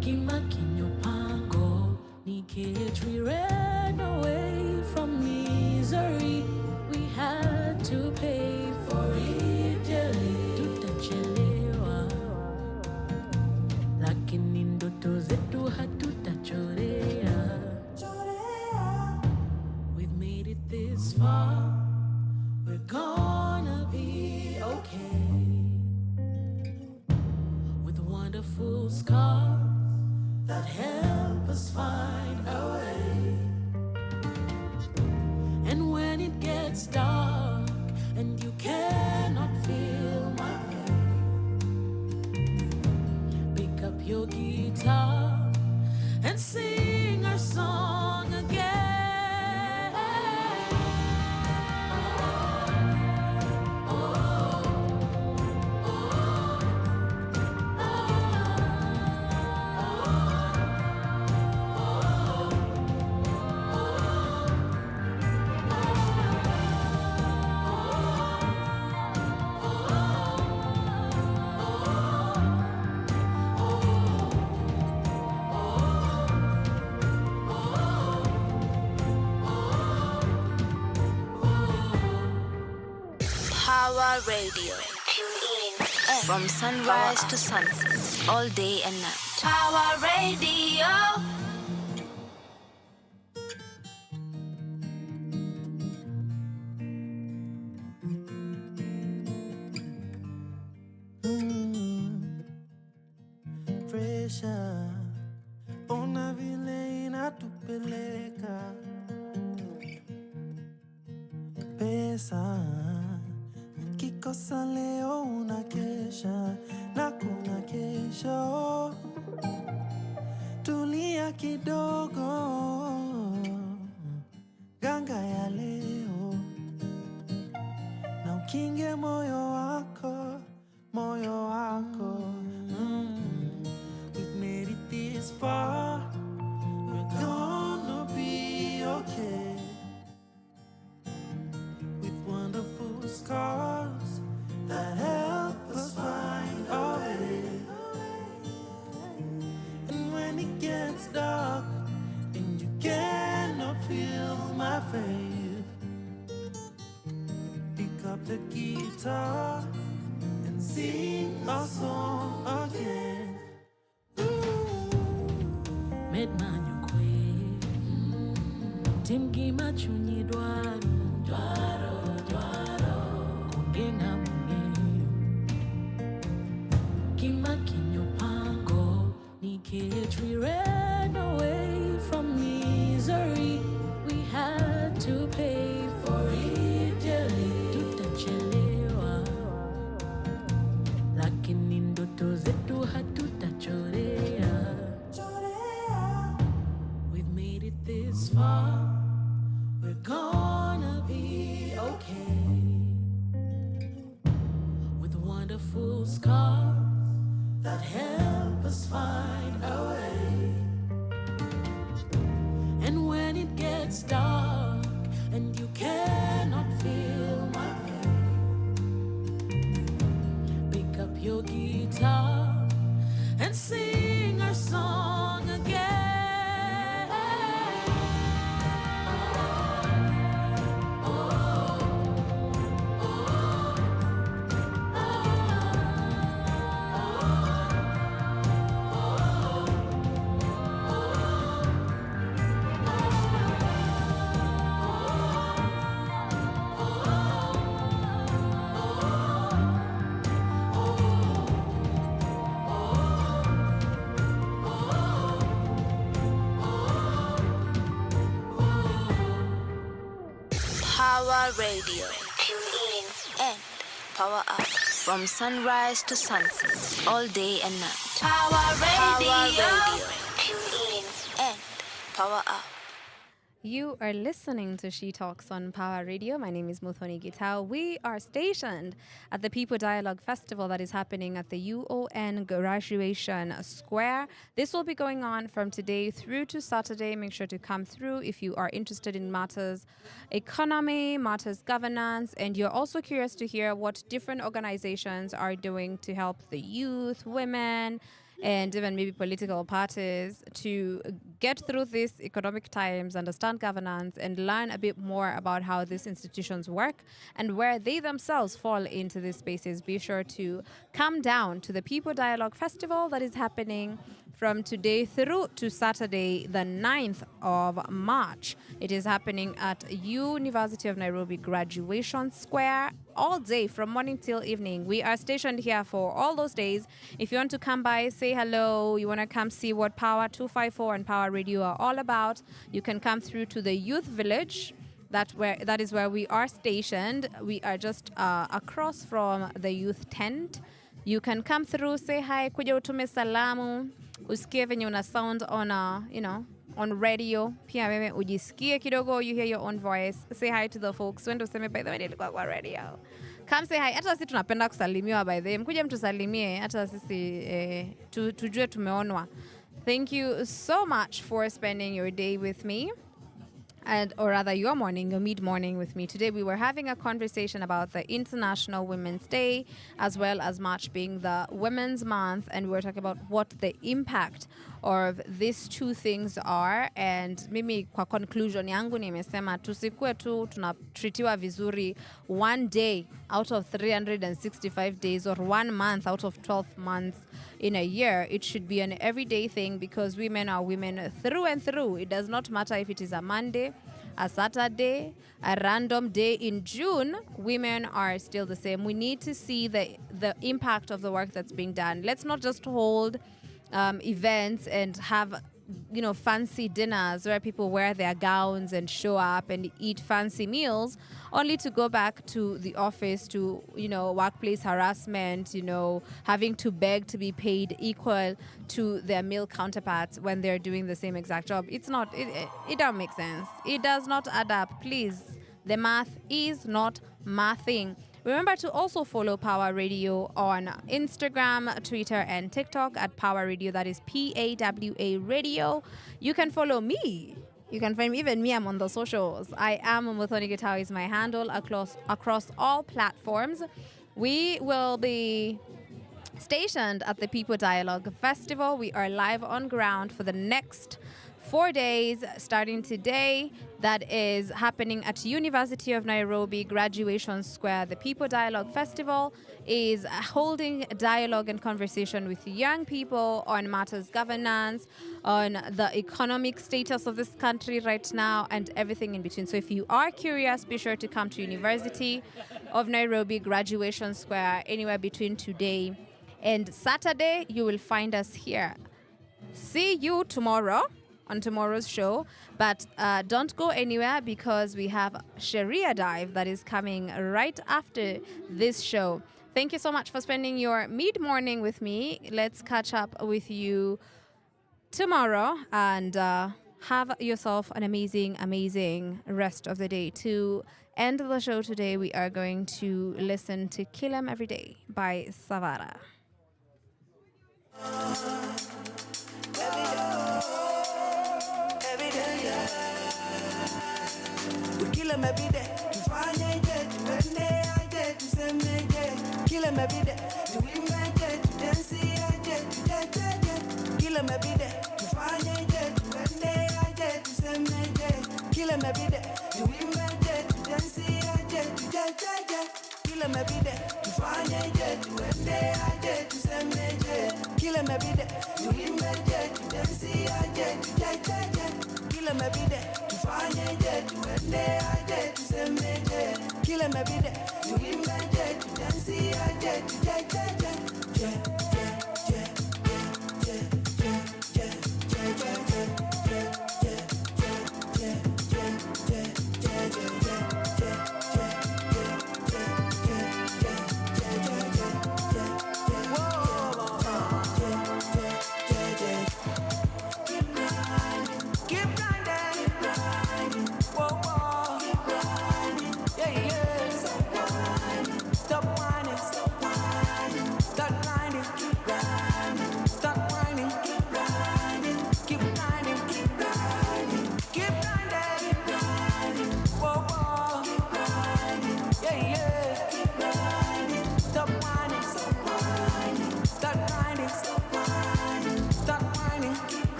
Kima kinyo pango Nikech we ran away from misery. We had to pay for it dearly. Tutachelewa Lakini ndoto zetu hatutachorea. We've made it this far, we're gonna be okay. With wonderful scars that help us find a way. And when it gets dark and you cannot feel my faith, pick up your guitar and sing our song again. Power Radio. Tune in from sunrise to sunset, all day and night. Power Radio. Pressure, ona vile inatupeleka. Pesa, ukikosa leo unakesha na kuna kesho. Tulia kidogo, ganga ya leo, na ukinge moyo wako, moyo wako. We've made it this far, we're gonna be okay. With wonderful scars that help us find our way. And when it gets dark and you cannot feel my faith, pick up the guitar and sing a song again. Medmanyo kwe Timgi machunyi dwaro Kungena mungeyo Kima kinyo pango Nikech we ran away from misery. We had to pay for it dearly. Tutachelewa Lakini ndoto zetu hatutachorea. We've made it this far, we're scars that help us find a way. And when it gets dark and you cannot feel my pain, pick up your guitar and sing our song again. Power Radio. Tune in and power up. From sunrise to sunset, all day and night. Power Radio. Tune in and power up. You are listening to She Talks on Power Radio. My name is Muthoni Gitao. We are stationed at the People Dialogue Festival that is happening at the UON Graduation Square. This will be going on from today through to Saturday. Make sure to come through if you are interested in matters economy, matters governance, and you're also curious to hear what different organizations are doing to help the youth, women, and even maybe political parties to get through these economic times, understand governance, and learn a bit more about how these institutions work and where they themselves fall into these spaces. Be sure to come down to the People Dialogue Festival that is happening from today through to Saturday, the 9th of March. It is happening at University of Nairobi Graduation Square all day from morning till evening. We are stationed here for all those days. If you want to come by, say hello, you want to come see what Power 254 and Power Radio are all about, you can come through to the Youth Village. That is where we are stationed. We are just across from the youth tent. You can come through, say hi, kuja utume salamu, usikie venye una sound on on radio. Pia wewe ujisikie kidogo, you hear your own voice. Say hi to the folks. Wendo useme by the way nilikuwa kwa radio. Come say hi. Hata sisi tunapenda kusalimiwa by the way. Mkuja mtusalimie hata sisi tujue tumeonwa. Thank you so much for spending your day with me. Or rather your morning, your mid-morning with me. Today we were having a conversation about the International Women's Day, as well as March being the Women's Month, and we were talking about what the impact of these two things are. And mimi kwa conclusion yangu nimesema tusikue tu tunatreatiwa vizuri one day out of 365 days or 1 month out of 12 months in a year. It should be an everyday thing because women are women through and through. It does not matter if it is a Monday, a Saturday, a random day in June, women are still the same. We need to see the impact of the work that's being done. Let's not just hold events and have fancy dinners where people wear their gowns and show up and eat fancy meals only to go back to the office to workplace harassment, having to beg to be paid equal to their male counterparts when they're doing the same exact job. It don't make sense. It does not add up. Please, the math is not mathing. Remember to also follow Power Radio on Instagram, Twitter, and TikTok at Power Radio. That is PAWA Radio. You can follow me. You can find me, even me, I'm on the socials. I am Muthoni Gitao is my handle across all platforms. We will be stationed at the People Dialogue Festival. We are live on ground for the next 4 days starting today. That is happening at University of Nairobi Graduation Square. The People Dialogue Festival is holding dialogue and conversation with young people on matters governance, on the economic status of this country right now, and everything in between. So if you are curious, be sure to come to University of Nairobi Graduation Square anywhere between today and Saturday. You will find us here. See you tomorrow on tomorrow's show, but don't go anywhere because we have Sharia Dive that is coming right after this show. Thank you so much for spending your mid-morning with me. Let's catch up with you tomorrow and Have yourself an amazing, amazing rest of the day. To end the show today, we are going to listen to Kill 'Em Every Day by Savara. Every day, yeah. We kill 'em every day. To find a day, to end day, I day, to send me day. Kill 'em every day. To win my day, to dance, I day, to day. Kill 'em every day. To find a day, to end day, I day, to send me day. Kill 'em every day. To win my day, to dance, I day, to day. Kill 'em every day. To find a day, to end day, I day, to send me day. Kill 'em every day. To win my day, to dance, I day, to day. Kill 'em every day. To find a day, to end day, I day, to send me day. Kill 'em every day. To win my day, to dance, I day, to day.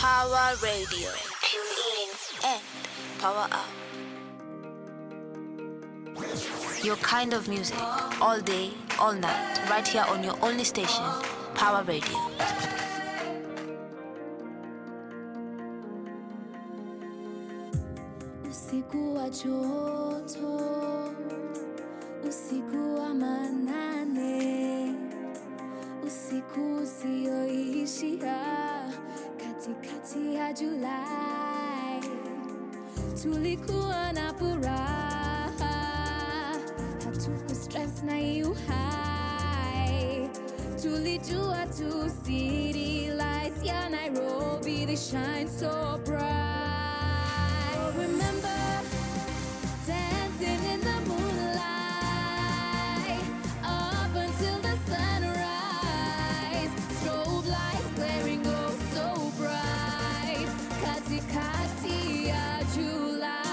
Power Radio. Tune in and power up. Your kind of music, all day, all night, right here on your only station, Power Radio. Usiku wa joto, usiku wa manane, usiku usioishia, katikati ya Julai, tulikuwa na furaha, hatuku stress na uhai, tulijua tu city lights ya Nairobi, they shine so bright. Remember dancing in the moonlight up until the sunrise, strobe lights glaring oh so bright, katikati ya July,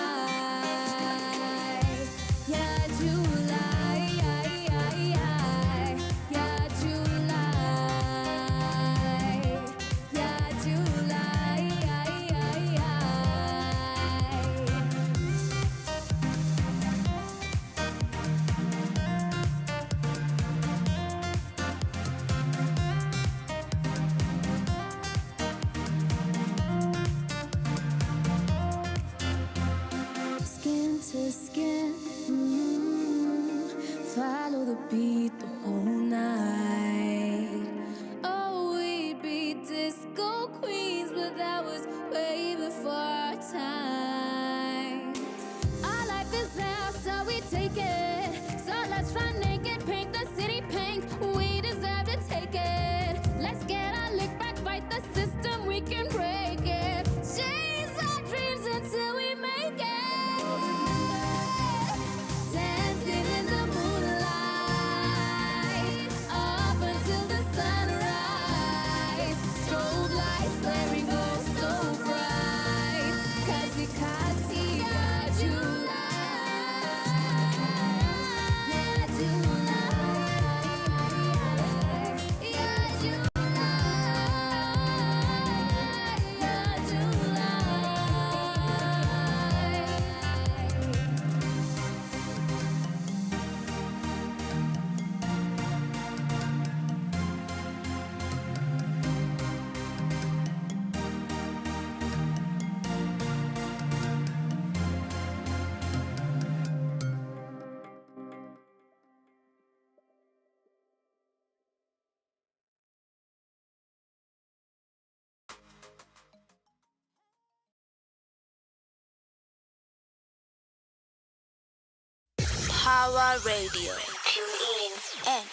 ya July, ya July, ya July, skin. Follow the beat the whole night. Oh, we'd be disco queens, but that was way before our time. Our life is ours, so we take it. So let's run naked, paint the city pink. We deserve to take it. Let's get our lick back, fight the system, we can break it. Chase our dreams until we make it. Dancing in the moonlight, up until the sunrise. Strobe lights flaring, glow so bright. Katikati ya July, ya July, ya Power Radio. Tune in and